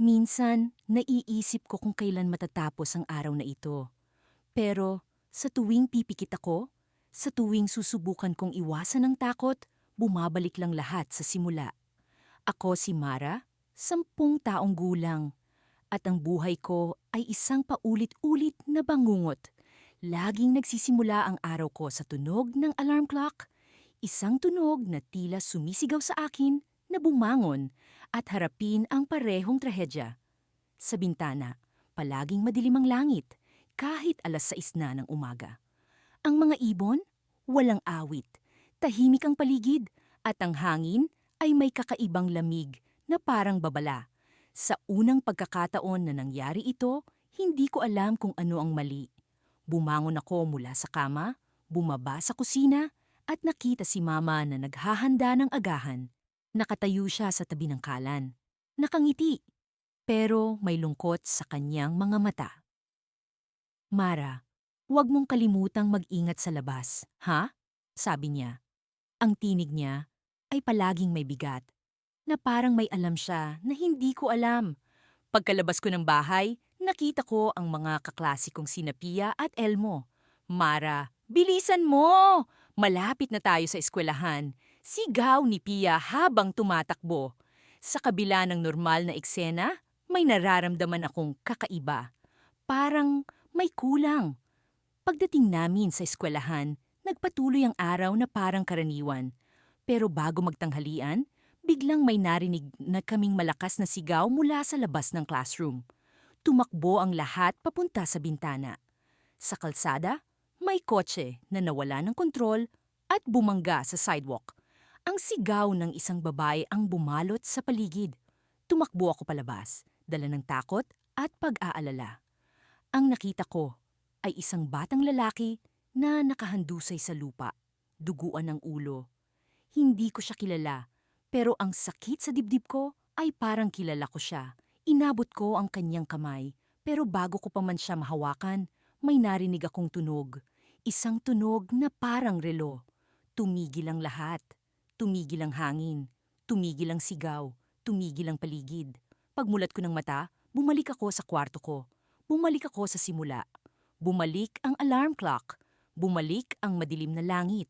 Minsan, naiisip ko kung kailan matatapos ang araw na ito. Pero sa tuwing pipikit ako, sa tuwing susubukan kong iwasan ang takot, bumabalik lang lahat sa simula. Ako si Mara, 10 taong gulang, at ang buhay ko ay isang paulit-ulit na bangungot. Laging nagsisimula ang araw ko sa tunog ng alarm clock, isang tunog na tila sumisigaw sa akin na bumangon at harapin ang parehong trahedya. Sa bintana, palaging madilim ang langit kahit 6:00 na ng umaga. Ang mga ibon, walang awit. Tahimik ang paligid at ang hangin ay may kakaibang lamig na parang babala. Sa unang pagkakataon na nangyari ito, hindi ko alam kung ano ang mali. Bumangon ako mula sa kama, bumaba sa kusina at nakita si Mama na naghahanda ng agahan. Nakatayo siya sa tabi ng kalan. Nakangiti, pero may lungkot sa kanyang mga mata. Mara, huwag mong kalimutang mag-ingat sa labas, ha? Sabi niya. Ang tinig niya ay palaging may bigat, na parang may alam siya na hindi ko alam. Pagkalabas ko ng bahay, nakita ko ang mga kaklase kong sina Pia at Elmo. Mara, bilisan mo! Malapit na tayo sa eskwelahan. Sigaw ni Pia habang tumatakbo. Sa kabila ng normal na eksena, may nararamdaman akong kakaiba. Parang may kulang. Pagdating namin sa eskwelahan, nagpatuloy ang araw na parang karaniwan. Pero bago magtanghalian, biglang may narinig na kaming malakas na sigaw mula sa labas ng classroom. Tumakbo ang lahat papunta sa bintana. Sa kalsada, may kotse na nawala ng kontrol at bumangga sa sidewalk. Ang sigaw ng isang babae ang bumalot sa paligid. Tumakbo ako palabas, dala ng takot at pag-aalala. Ang nakita ko ay isang batang lalaki na nakahandusay sa lupa, duguan ang ulo. Hindi ko siya kilala, pero ang sakit sa dibdib ko ay parang kilala ko siya. Inabot ko ang kanyang kamay, pero bago ko pa man siya mahawakan, may narinig akong tunog. Isang tunog na parang relo. Tumigil ang lahat. Tumigil ang hangin. Tumigil ang sigaw. Tumigil ang paligid. Pagmulat ko ng mata, bumalik ako sa kwarto ko. Bumalik ako sa simula. Bumalik ang alarm clock. Bumalik ang madilim na langit.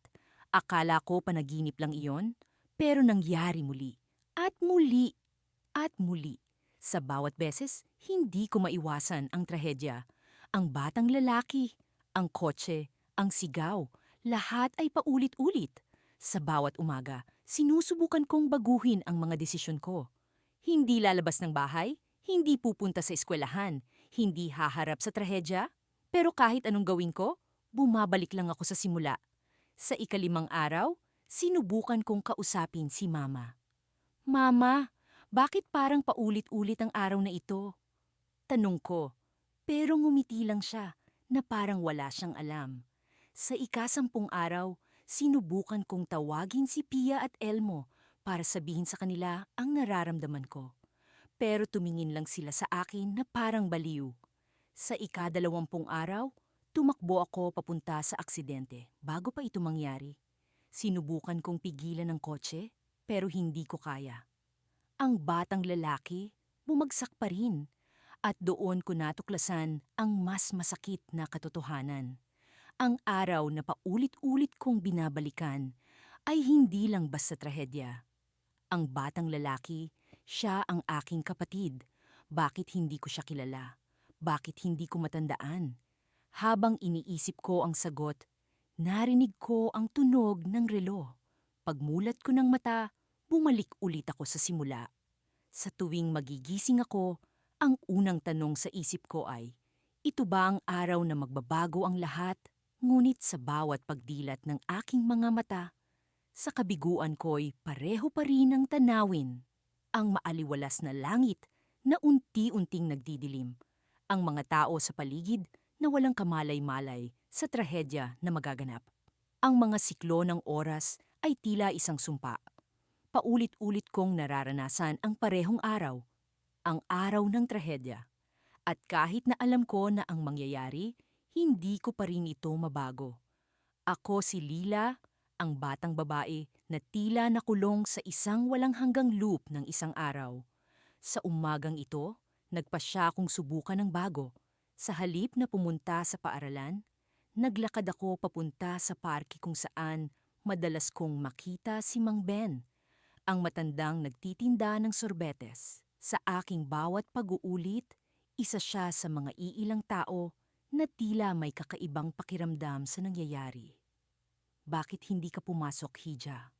Akala ko panaginip lang iyon, pero nangyari muli. At muli. At muli. Sa bawat beses, hindi ko maiwasan ang trahedya. Ang batang lalaki, ang kotse, ang sigaw, lahat ay paulit-ulit. Sa bawat umaga, sinusubukan kong baguhin ang mga desisyon ko. Hindi lalabas ng bahay, hindi pupunta sa eskwelahan, hindi haharap sa trahedya. Pero kahit anong gawin ko, bumabalik lang ako sa simula. Sa ika-5 araw, sinubukan kong kausapin si Mama. Mama, bakit parang paulit-ulit ang araw na ito? Tanong ko, pero ngumiti lang siya na parang wala siyang alam. Sa ika-10 araw, sinubukan kong tawagin si Pia at Elmo para sabihin sa kanila ang nararamdaman ko. Pero tumingin lang sila sa akin na parang baliw. Sa ika-20 araw, tumakbo ako papunta sa aksidente bago pa ito mangyari. Sinubukan kong pigilan ng kotse pero hindi ko kaya. Ang batang lalaki bumagsak pa rin at doon ko natuklasan ang mas masakit na katotohanan. Ang araw na paulit-ulit kong binabalikan ay hindi lang basta trahedya. Ang batang lalaki, siya ang aking kapatid. Bakit hindi ko siya kilala? Bakit hindi ko matandaan? Habang iniisip ko ang sagot, narinig ko ang tunog ng relo. Pagmulat ko ng mata, bumalik ulit ako sa simula. Sa tuwing magigising ako, ang unang tanong sa isip ko ay, ito ba ang araw na magbabago ang lahat? Ngunit sa bawat pagdilat ng aking mga mata, sa kabiguan ko'y pareho pa rin ang tanawin. Ang maaliwalas na langit na unti-unting nagdidilim. Ang mga tao sa paligid na walang kamalay-malay sa trahedya na magaganap. Ang mga siklo ng oras ay tila isang sumpa. Paulit-ulit kong nararanasan ang parehong araw, ang araw ng trahedya. At kahit na alam ko na ang mangyayari, hindi ko pa rin ito mabago. Ako si Lila, ang batang babae na tila nakulong sa isang walang hanggang loop ng isang araw. Sa umagang ito, Nagpasya akong subukan ng bago. Sa halip na pumunta sa paaralan, naglakad ako papunta sa parke kung saan madalas kong makita si Mang Ben, ang matandang nagtitinda ng sorbetes. Sa aking bawat pag-uulit, isa siya sa mga iilang tao na tila may kakaibang pakiramdam sa nangyayari. Bakit hindi ka pumasok, Hija?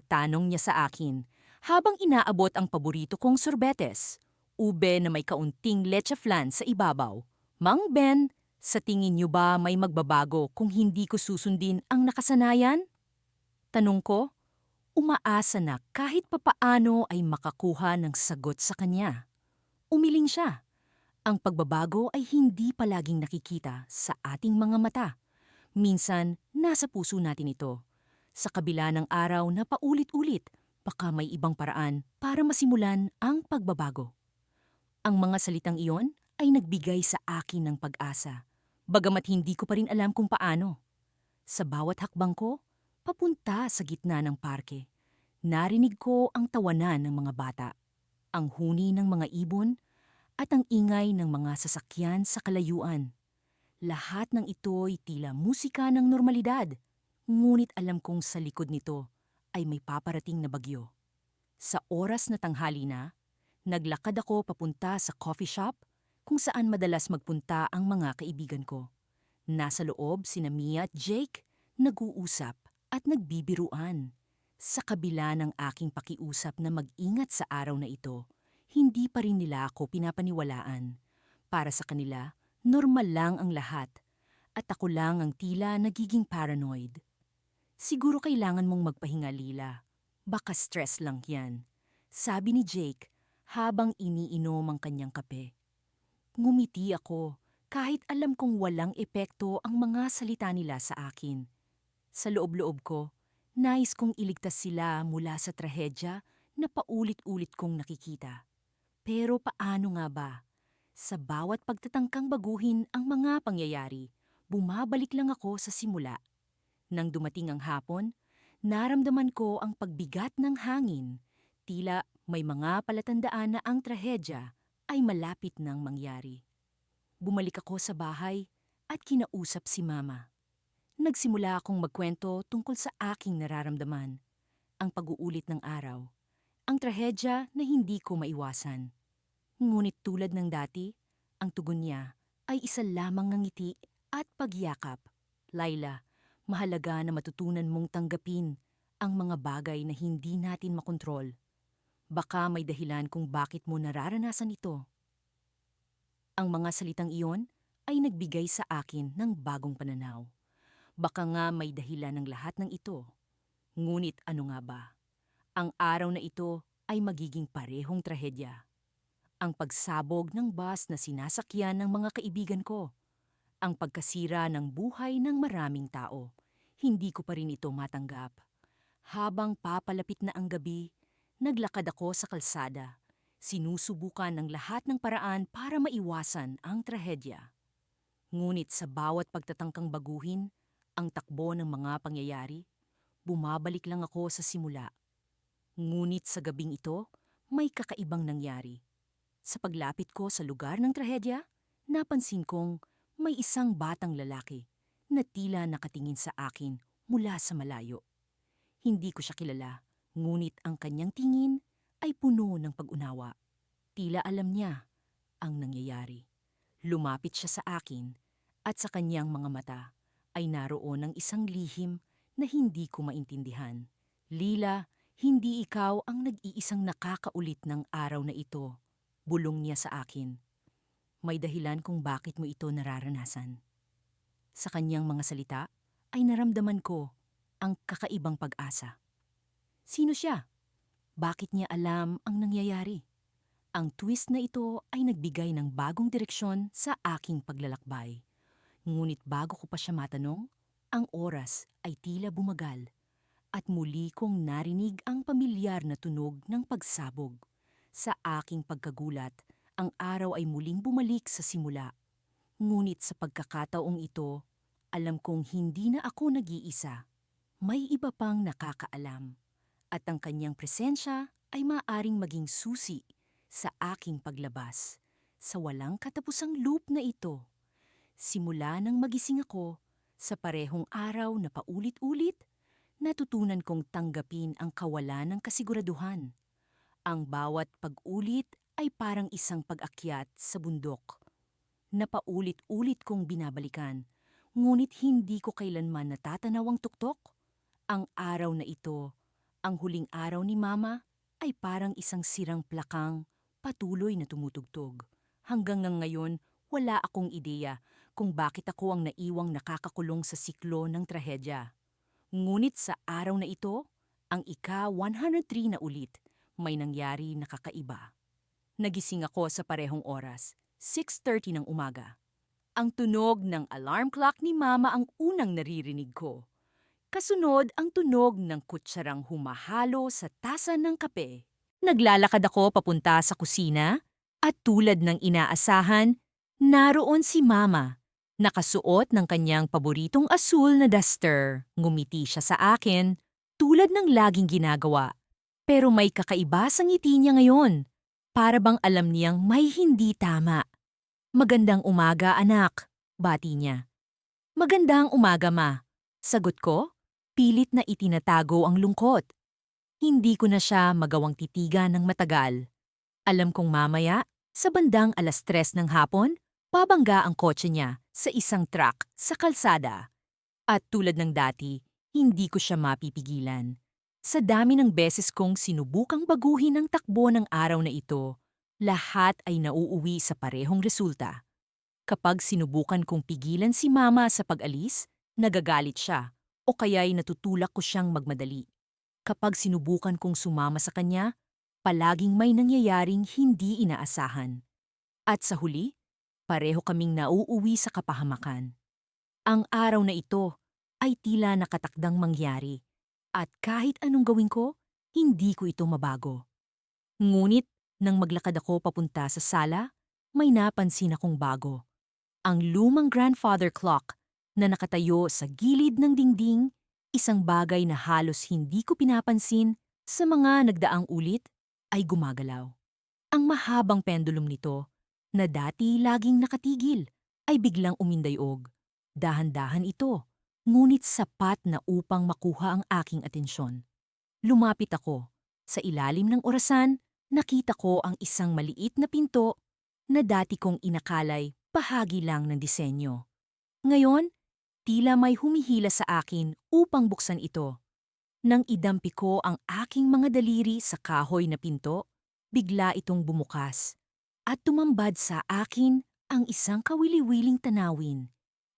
Tanong niya sa akin habang inaabot ang paborito kong sorbetes, ube na may kaunting leche flan sa ibabaw. Mang Ben, sa tingin niyo ba may magbabago kung hindi ko susundin ang nakasanayan? Tanong ko, umaasa na kahit papaano ay makakuha ng sagot sa kanya. Umiling siya. Ang pagbabago ay hindi palaging nakikita sa ating mga mata. Minsan, nasa puso natin ito. Sa kabila ng araw na paulit-ulit, baka may ibang paraan para masimulan ang pagbabago. Ang mga salitang iyon ay nagbigay sa akin ng pag-asa, bagamat hindi ko pa rin alam kung paano. Sa bawat hakbang ko, papunta sa gitna ng parke, narinig ko ang tawanan ng mga bata, ang huni ng mga ibon, at ang ingay ng mga sasakyan sa kalayuan. Lahat ng ito'y tila musika ng normalidad, ngunit alam kong sa likod nito ay may paparating na bagyo. Sa oras na tanghali na, naglakad ako papunta sa coffee shop kung saan madalas magpunta ang mga kaibigan ko. Nasa loob sina Mia at Jake, nag-uusap at nagbibiruan. Sa kabila ng aking pakiusap na mag-ingat sa araw na ito, hindi pa rin nila ako pinapaniwalaan. Para sa kanila, normal lang ang lahat at ako lang ang tila nagiging paranoid. Siguro kailangan mong magpahinga, Lila. Baka stress lang yan, sabi ni Jake habang iniinom ang kanyang kape. Ngumiti ako kahit alam kong walang epekto ang mga salita nila sa akin. Sa loob-loob ko, nais kong iligtas sila mula sa trahedya na paulit-ulit kong nakikita. Pero paano nga ba? Sa bawat pagtatangkang baguhin ang mga pangyayari, bumabalik lang ako sa simula. Nang dumating ang hapon, naramdaman ko ang pagbigat ng hangin. Tila may mga palatandaan na ang trahedya ay malapit nang mangyari. Bumalik ako sa bahay at kinausap si Mama. Nagsimula akong magkwento tungkol sa aking nararamdaman, ang pag-uulit ng araw, ang trahedya na hindi ko maiwasan. Ngunit tulad ng dati, ang tugon niya ay isa lamang ng ngiti at pagyakap. Laila, mahalaga na matutunan mong tanggapin ang mga bagay na hindi natin makontrol. Baka may dahilan kung bakit mo nararanasan ito. Ang mga salitang iyon ay nagbigay sa akin ng bagong pananaw. Baka nga may dahilan ng lahat ng ito. Ngunit ano nga ba? Ang araw na ito ay magiging parehong trahedya. Ang pagsabog ng bus na sinasakyan ng mga kaibigan ko. Ang pagkasira ng buhay ng maraming tao. Hindi ko pa rin ito matanggap. Habang papalapit na ang gabi, naglakad ako sa kalsada. Sinusubukan ng lahat ng paraan para maiwasan ang trahedya. Ngunit sa bawat pagtatangkang baguhin, ang takbo ng mga pangyayari, bumabalik lang ako sa simula. Ngunit sa gabing ito, may kakaibang nangyari. Sa paglapit ko sa lugar ng trahedya, napansin kong may isang batang lalaki na tila nakatingin sa akin mula sa malayo. Hindi ko siya kilala, ngunit ang kanyang tingin ay puno ng pag-unawa. Tila alam niya ang nangyayari. Lumapit siya sa akin at sa kanyang mga mata ay naroon ang isang lihim na hindi ko maintindihan. Lila, hindi ikaw ang nag-iisang nakakaulit ng araw na ito, bulong niya sa akin. May dahilan kung bakit mo ito nararanasan. Sa kanyang mga salita ay naramdaman ko ang kakaibang pag-asa. Sino siya? Bakit niya alam ang nangyayari? Ang twist na ito ay nagbigay ng bagong direksyon sa aking paglalakbay. Ngunit bago ko pa siya matanong, ang oras ay tila bumagal at muli kong narinig ang pamilyar na tunog ng pagsabog. Sa aking pagkagulat, ang araw ay muling bumalik sa simula. Ngunit sa pagkakataong ito, alam kong hindi na ako nag-iisa. May iba pang nakakaalam. At ang kanyang presensya ay maaring maging susi sa aking paglabas, sa walang katapusang loop na ito. Simula nang magising ako, sa parehong araw na paulit-ulit, natutunan kong tanggapin ang kawalan ng kasiguraduhan. Ang bawat pag-ulit ay parang isang pag-akyat sa bundok na paulit-ulit kong binabalikan, ngunit hindi ko kailanman natatanaw ang tuktok. Ang araw na ito, ang huling araw ni Mama, ay parang isang sirang plakang patuloy na tumutugtog. Hanggang ngayon, wala akong ideya kung bakit ako ang naiwang nakakakulong sa siklo ng trahedya. Ngunit sa araw na ito, ang ika-103 na ulit, may nangyari na kakaiba. Nagising ako sa parehong oras, 6:30 ng umaga. Ang tunog ng alarm clock ni Mama ang unang naririnig ko. Kasunod ang tunog ng kutsarang humahalo sa tasa ng kape. Naglalakad ako papunta sa kusina at tulad ng inaasahan, naroon si Mama. Nakasuot ng kanyang paboritong asul na duster. Ngumiti siya sa akin tulad ng laging ginagawa. Pero may kakaiba sa ngiti niya ngayon. Para bang alam niyang may hindi tama. Magandang umaga, anak, bati niya. Magandang umaga, Ma. Sagot ko, pilit na itinatago ang lungkot. Hindi ko na siya magawang titigan ng matagal. Alam kong mamaya, sa bandang 3:00 ng hapon, babangga ang kotse niya sa isang truck sa kalsada. At tulad ng dati, hindi ko siya mapipigilan. Sa dami ng beses kong sinubukang baguhin ang takbo ng araw na ito, lahat ay nauuwi sa parehong resulta. Kapag sinubukan kong pigilan si Mama sa pag-alis, nagagalit siya o kaya'y natutulak ko siyang magmadali. Kapag sinubukan kong sumama sa kanya, palaging may nangyayaring hindi inaasahan. At sa huli, pareho kaming nauuwi sa kapahamakan. Ang araw na ito ay tila nakatakdang mangyari at kahit anong gawin ko, hindi ko ito mabago. Ngunit nang maglakad ako papunta sa sala, may napansin akong bago. Ang lumang grandfather clock na nakatayo sa gilid ng dingding, isang bagay na halos hindi ko pinapansin sa mga nagdaang ulit, ay gumagalaw. Ang mahabang pendulum nito, na dati laging nakatigil, ay biglang umindayog. Dahan-dahan ito, ngunit sapat na upang makuha ang aking atensyon. Lumapit ako. Sa ilalim ng orasan, nakita ko ang isang maliit na pinto na dati kong inakalay bahagi lang ng disenyo. Ngayon, tila may humihila sa akin upang buksan ito. Nang idampi ko ang aking mga daliri sa kahoy na pinto, bigla itong bumukas at tumambad sa akin ang isang kawili-wiling tanawin.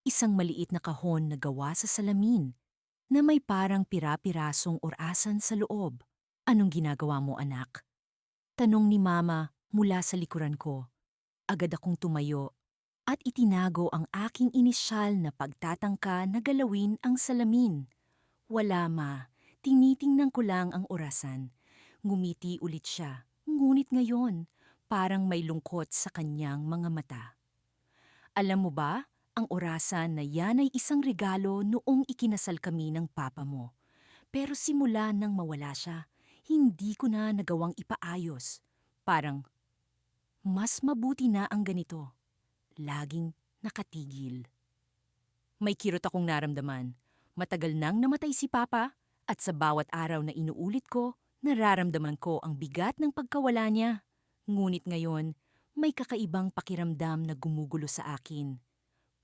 Isang maliit na kahon na gawa sa salamin na may parang pira-pirasong orasan sa loob. Anong ginagawa mo, anak? Tanong ni Mama mula sa likuran ko. Agad akong tumayo at itinago ang aking inisyal na pagtatangka na galawin ang salamin. Wala, Ma. Tinitingnan ko lang ang orasan. Ngumiti ulit siya, ngunit ngayon parang may lungkot sa kanyang mga mata. Alam mo ba, ang orasan na yan ay isang regalo noong ikinasal kami ng papa mo. Pero simula nang mawala siya, hindi ko na nagawang ipaayos. Parang, mas mabuti na ang ganito. Laging nakatigil. May kirot akong naramdaman. Matagal nang namatay si Papa at sa bawat araw na inuulit ko, nararamdaman ko ang bigat ng pagkawala niya. Ngunit ngayon, may kakaibang pakiramdam na gumugulo sa akin.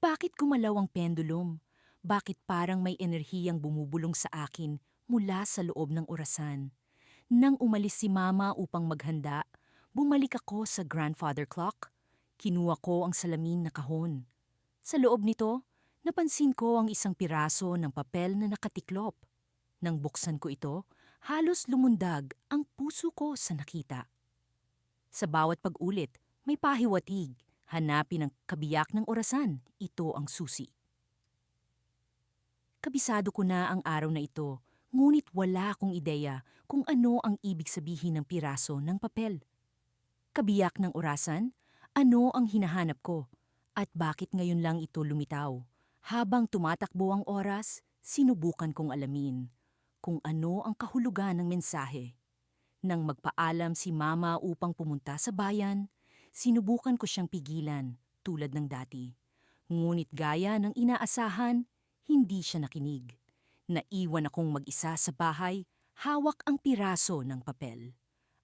Bakit gumalaw ang pendulum? Bakit parang may enerhiyang bumubulong sa akin mula sa loob ng orasan? Nang umalis si Mama upang maghanda, bumalik ako sa grandfather clock. Kinuha ko ang salamin na kahon. Sa loob nito, napansin ko ang isang piraso ng papel na nakatiklop. Nang buksan ko ito, halos lumundag ang puso ko sa nakita. Sa bawat pag-ulit, may pahiwatig. Hanapin ang kabiyak ng orasan. Ito ang susi. Kabisado ko na ang araw na ito, ngunit wala akong ideya kung ano ang ibig sabihin ng piraso ng papel. Kabiyak ng orasan? Ano ang hinahanap ko? At bakit ngayon lang ito lumitaw? Habang tumatakbo ang oras, sinubukan kong alamin kung ano ang kahulugan ng mensahe. Nang magpaalam si Mama upang pumunta sa bayan, sinubukan ko siyang pigilan tulad ng dati. Ngunit gaya ng inaasahan, hindi siya nakinig. Naiwan akong mag-isa sa bahay, hawak ang piraso ng papel.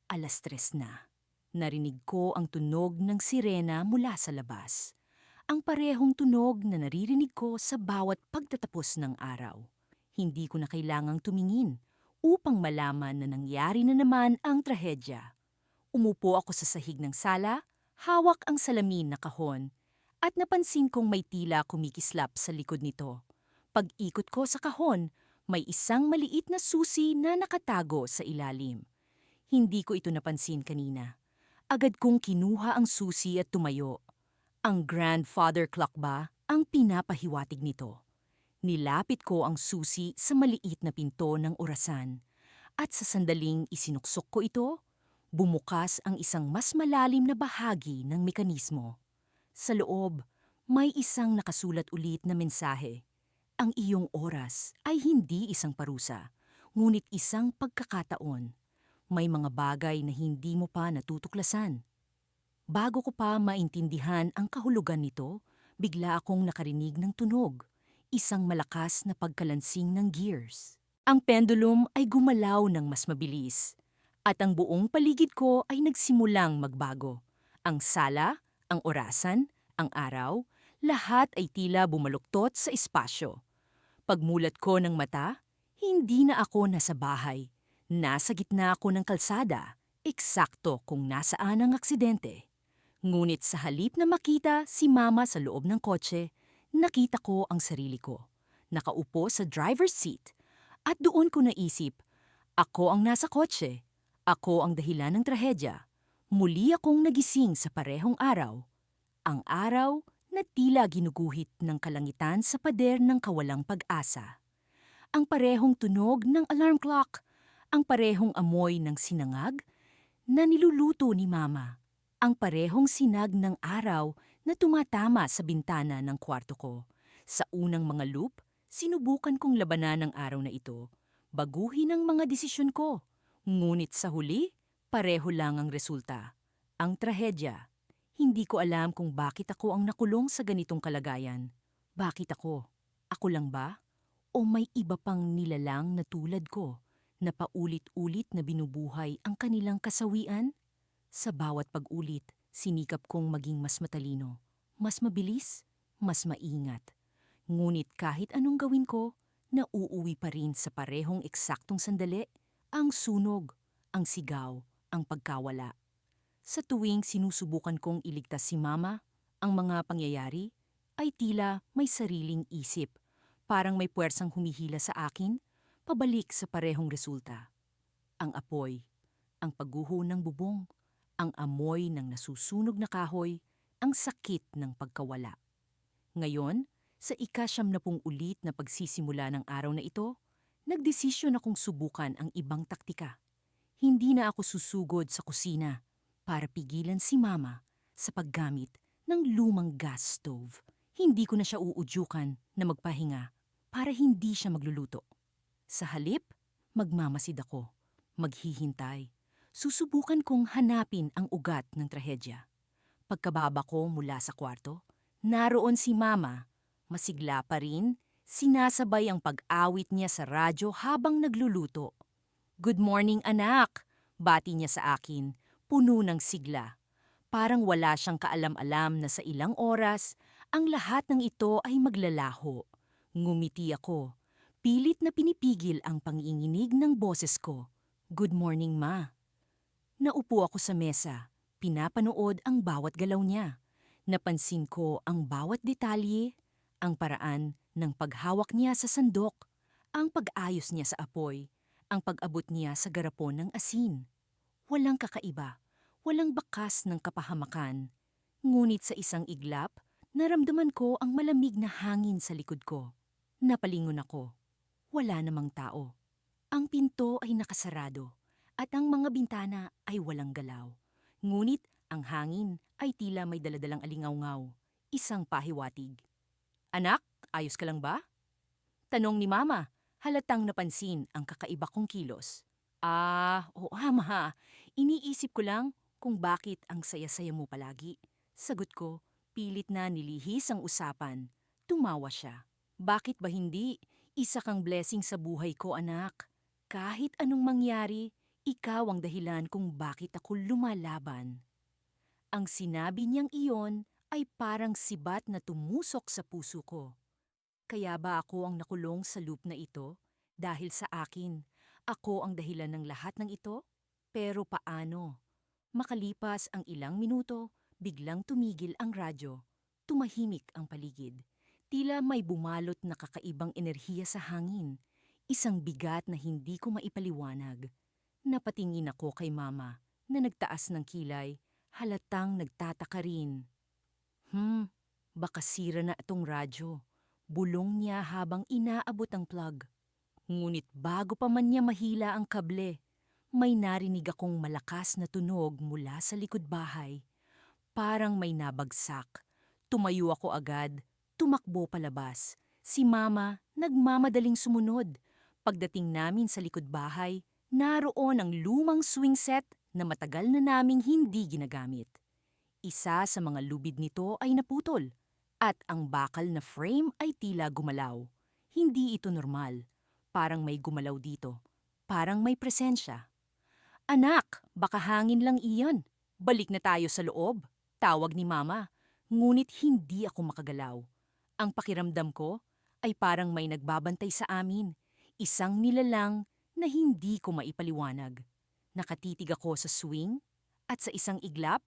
3:00 na. Narinig ko ang tunog ng sirena mula sa labas. Ang parehong tunog na naririnig ko sa bawat pagtatapos ng araw. Hindi ko na kailangang tumingin upang malaman na nangyari na naman ang trahedya. Umupo ako sa sahig ng sala, hawak ang salamin na kahon, at napansin kong may tila kumikislap sa likod nito. Pag-ikot ko sa kahon, may isang maliit na susi na nakatago sa ilalim. Hindi ko ito napansin kanina. Agad kong kinuha ang susi at tumayo. Ang grandfather clock ba ang pinapahiwatig nito? Nilapit ko ang susi sa maliit na pinto ng orasan. At sa sandaling isinuksok ko ito, bumukas ang isang mas malalim na bahagi ng mekanismo. Sa loob, may isang nakasulat ulit na mensahe. Ang iyong oras ay hindi isang parusa, ngunit isang pagkakataon. May mga bagay na hindi mo pa natutuklasan. Bago ko pa maintindihan ang kahulugan nito, bigla akong nakarinig ng tunog, isang malakas na pagkalansing ng gears. Ang pendulum ay gumalaw ng mas mabilis, at ang buong paligid ko ay nagsimulang magbago. Ang sala, ang orasan, ang araw, lahat ay tila bumaluktot sa espasyo. Pagmulat ko ng mata, hindi na ako nasa bahay. Nasa gitna ako ng kalsada, eksakto kung nasaan ang aksidente. Ngunit sa halip na makita si Mama sa loob ng kotse, nakita ko ang sarili ko. Nakaupo sa driver's seat. At doon ko naisip, ako ang nasa kotse. Ako ang dahilan ng trahedya. Muli akong nagising sa parehong araw. Ang araw na tila ginuguhit ng kalangitan sa pader ng kawalang pag-asa. Ang parehong tunog ng alarm clock. Ang parehong amoy ng sinangag na niluluto ni Mama. Ang parehong sinag ng araw na tumatama sa bintana ng kwarto ko. Sa unang mga loop, sinubukan kong labanan ang araw na ito. Baguhin ang mga desisyon ko. Ngunit sa huli, pareho lang ang resulta. Ang trahedya. Hindi ko alam kung bakit ako ang nakulong sa ganitong kalagayan. Bakit ako? Ako lang ba? O may iba pang nilalang na tulad ko na paulit-ulit na binubuhay ang kanilang kasawian? Sa bawat pag-ulit, sinikap kong maging mas matalino, mas mabilis, mas maingat. Ngunit kahit anong gawin ko, nauuwi pa rin sa parehong eksaktong sandali, ang sunog, ang sigaw, ang pagkawala. Sa tuwing sinusubukan kong iligtas si Mama, ang mga pangyayari ay tila may sariling isip, parang may puwersang humihila sa akin, pabalik sa parehong resulta. Ang apoy, ang pagguho ng bubong, ang amoy ng nasusunog na kahoy, ang sakit ng pagkawala. Ngayon, sa ika-70 ulit na pagsisimula ng araw na ito, nagdesisyon akong subukan ang ibang taktika. Hindi na ako susugod sa kusina para pigilan si Mama sa paggamit ng lumang gas stove. Hindi ko na siya uudyukan na magpahinga para hindi siya magluluto. Sa halip, magmamasid ako, maghihintay. Susubukan kong hanapin ang ugat ng trahedya. Pagkababa ko mula sa kwarto, naroon si Mama. Masigla pa rin, sinasabay ang pag-awit niya sa radyo habang nagluluto. "Good morning, anak!" Bati niya sa akin, puno ng sigla. Parang wala siyang kaalam-alam na sa ilang oras, ang lahat ng ito ay maglalaho. Ngumiti ako. Pilit na pinipigil ang panginginig ng boses ko. "Good morning, Ma." Naupo ako sa mesa, pinapanood ang bawat galaw niya. Napansin ko ang bawat detalye, ang paraan ng paghawak niya sa sandok, ang pag-ayos niya sa apoy, ang pag-abot niya sa garapon ng asin. Walang kakaiba, walang bakas ng kapahamakan. Ngunit sa isang iglap, naramdaman ko ang malamig na hangin sa likod ko. Napalingon ako. Wala namang tao. Ang pinto ay nakasarado at ang mga bintana ay walang galaw. Ngunit ang hangin ay tila may daladalang alingawngaw, isang pahiwatig. "Anak, ayos ka lang ba?" Tanong ni Mama, halatang napansin ang kakaiba kong kilos. Ma. Iniisip ko lang kung bakit ang saya-saya mo palagi. Sagot ko, pilit na nilihis ang usapan. Tumawa siya. Bakit ba hindi? Isa kang blessing sa buhay ko, anak. Kahit anong mangyari, ikaw ang dahilan kung bakit ako lumalaban. Ang sinabi niyang iyon ay parang sibat na tumusok sa puso ko. Kaya ba ako ang nakulong sa loop na ito? Dahil sa akin, ako ang dahilan ng lahat ng ito? Pero paano? Makalipas ang ilang minuto, biglang tumigil ang radyo. Tumahimik ang paligid. Tila may bumalot na kakaibang enerhiya sa hangin. Isang bigat na hindi ko maipaliwanag. Napatingin ako kay mama na nagtaas ng kilay, halatang nagtataka rin. Baka sira na itong radyo. Bulong niya habang inaabot ang plug. Ngunit bago pa man niya mahila ang kable, may narinig akong malakas na tunog mula sa likod bahay. Parang may nabagsak. Tumayo ako agad, tumakbo palabas. Si mama nagmamadaling sumunod. Pagdating namin sa likod bahay, naroon ang lumang swing set na matagal na naming hindi ginagamit. Isa sa mga lubid nito ay naputol at ang bakal na frame ay tila gumalaw. Hindi ito normal. Parang may gumalaw dito. Parang may presensya. Anak, baka hangin lang iyon. Balik na tayo sa loob. Tawag ni mama. Ngunit hindi ako makagalaw. Ang pakiramdam ko ay parang may nagbabantay sa amin. Isang nilalang na hindi ko maipaliwanag. Nakatitig ako sa swing at sa isang iglap,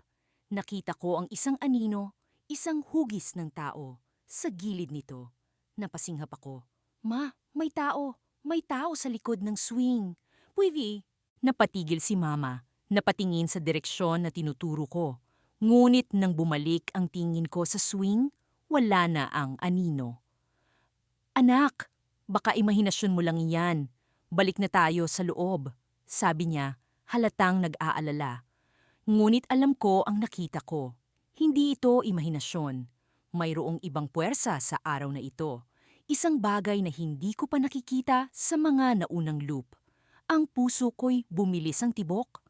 nakita ko ang isang anino, isang hugis ng tao, sa gilid nito. Napasinghap ako. Ma, may tao. May tao sa likod ng swing. Puivi. Napatigil si mama. Napatingin sa direksyon na tinuturo ko. Ngunit nang bumalik ang tingin ko sa swing, wala na ang anino. Anak, baka imahinasyon mo lang iyan. Balik na tayo sa loob. Sabi niya, halatang nag-aalala. Ngunit alam ko ang nakita ko. Hindi ito imahinasyon. Mayroong ibang puwersa sa araw na ito. Isang bagay na hindi ko pa nakikita sa mga naunang loop. Ang puso ko'y bumilis ang tibok.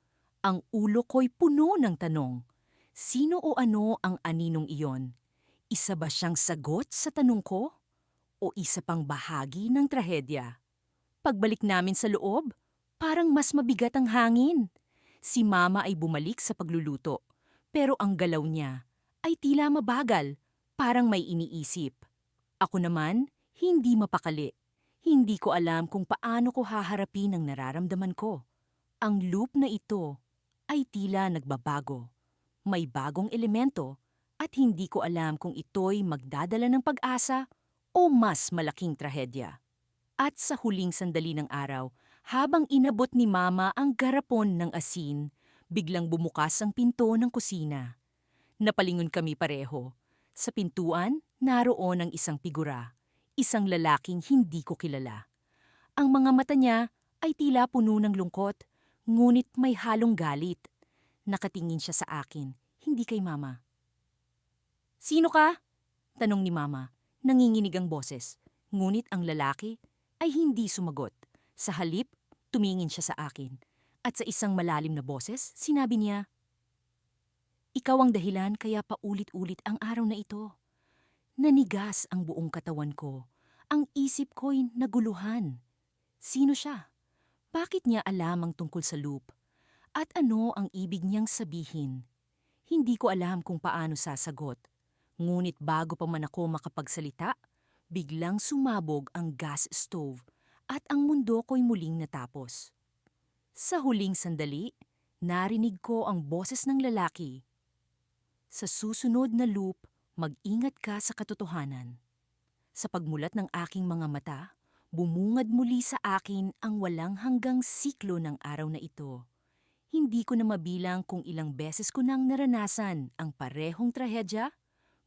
Ang ulo ko'y puno ng tanong. Sino o ano ang aninong iyon? Isa ba siyang sagot sa tanong ko? O isa pang bahagi ng trahedya? Pagbalik namin sa loob, parang mas mabigat ang hangin. Si mama ay bumalik sa pagluluto, pero ang galaw niya ay tila mabagal, parang may iniisip. Ako naman, hindi mapakali. Hindi ko alam kung paano ko haharapin ang nararamdaman ko. Ang loop na ito ay tila nagbabago. May bagong elemento at hindi ko alam kung ito'y magdadala ng pag-asa o mas malaking trahedya. At sa huling sandali ng araw, habang inabot ni Mama ang garapon ng asin, biglang bumukas ang pinto ng kusina. Napalingon kami pareho. Sa pintuan, naroon ang isang figura. Isang lalaking hindi ko kilala. Ang mga mata niya ay tila puno ng lungkot, ngunit may halong galit. Nakatingin siya sa akin, hindi kay Mama. "Sino ka?" tanong ni Mama. Nanginginig ang boses, ngunit ang lalaki ay hindi sumagot. Sa halip, tumingin siya sa akin. At sa isang malalim na boses, sinabi niya, "Ikaw ang dahilan kaya paulit-ulit ang araw na ito." Nanigas ang buong katawan ko. Ang isip ko'y naguluhan. Sino siya? Bakit niya alam ang tungkol sa loop? At ano ang ibig niyang sabihin? Hindi ko alam kung paano sasagot. Ngunit bago pa man ako makapagsalita, biglang sumabog ang gas stove at ang mundo ko'y muling natapos. Sa huling sandali, narinig ko ang boses ng lalaki. Sa susunod na loop, mag-ingat ka sa katotohanan. Sa pagmulat ng aking mga mata, bumungad muli sa akin ang walang hanggang siklo ng araw na ito. Hindi ko na mabilang kung ilang beses ko nang naranasan ang parehong trahedya,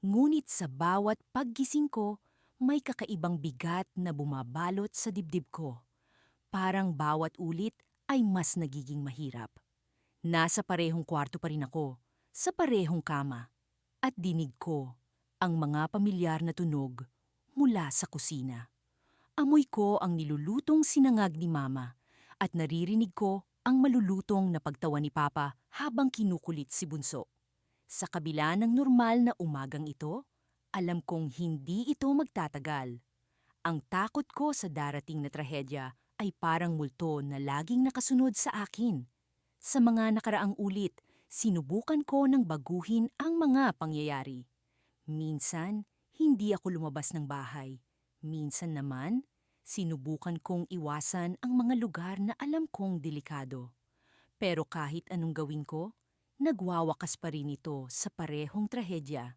ngunit sa bawat paggising ko, may kakaibang bigat na bumabalot sa dibdib ko. Parang bawat ulit ay mas nagiging mahirap. Nasa parehong kwarto pa rin ako, sa parehong kama, at dinig ko ang mga pamilyar na tunog mula sa kusina. Amoy ko ang nilulutong sinangag ni Mama at naririnig ko ang malulutong na pagtawa ni Papa habang kinukulit si Bunso. Sa kabila ng normal na umagang ito, alam kong hindi ito magtatagal. Ang takot ko sa darating na trahedya ay parang multo na laging nakasunod sa akin. Sa mga nakaraang ulit, sinubukan ko ng baguhin ang mga pangyayari. Minsan, hindi ako lumabas ng bahay. Minsan naman, sinubukan kong iwasan ang mga lugar na alam kong delikado. Pero kahit anong gawin ko, nagwawakas pa rin ito sa parehong trahedya.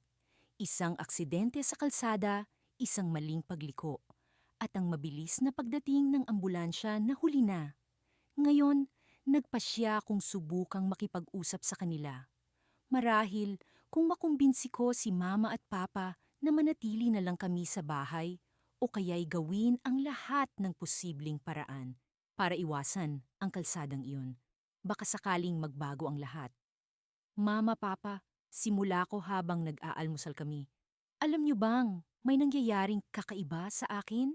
Isang aksidente sa kalsada, isang maling pagliko, at ang mabilis na pagdating ng ambulansya na huli na. Ngayon, nagpasya kung subukang makipag-usap sa kanila. Marahil kung makumbinsi ko si Mama at Papa na manatili na lang kami sa bahay o kaya'y gawin ang lahat ng posibleng paraan para iwasan ang kalsadang iyon. Baka sakaling magbago ang lahat. Mama, Papa, simula ko habang nag-aalmusal kami. Alam niyo bang may nangyayaring kakaiba sa akin?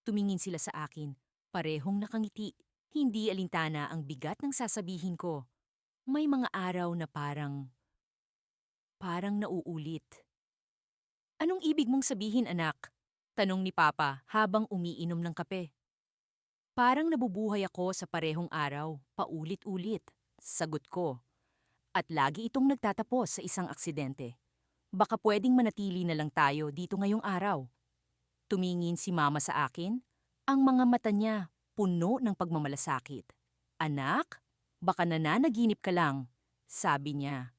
Tumingin sila sa akin. Parehong nakangiti. Hindi alintana ang bigat ng sasabihin ko. May mga araw na parang nauulit. Anong ibig mong sabihin, anak? Tanong ni Papa habang umiinom ng kape. Parang nabubuhay ako sa parehong araw, paulit-ulit. Sagot ko. At lagi itong nagtatapos sa isang aksidente. Baka pwedeng manatili na lang tayo dito ngayong araw. Tumingin si Mama sa akin. Ang mga mata niya puno ng pagmamalasakit. Anak, baka nananaginip ka lang, sabi niya.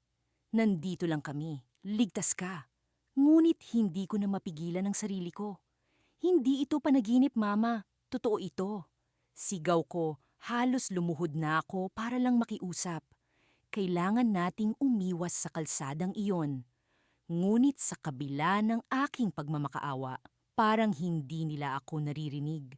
Nandito lang kami, ligtas ka. Ngunit hindi ko na mapigilan ang sarili ko. Hindi ito panaginip, Mama. Totoo ito. Sigaw ko, halos lumuhod na ako para lang makiusap. Kailangan nating umiwas sa kalsadang iyon. Ngunit sa kabila ng aking pagmamakaawa, parang hindi nila ako naririnig.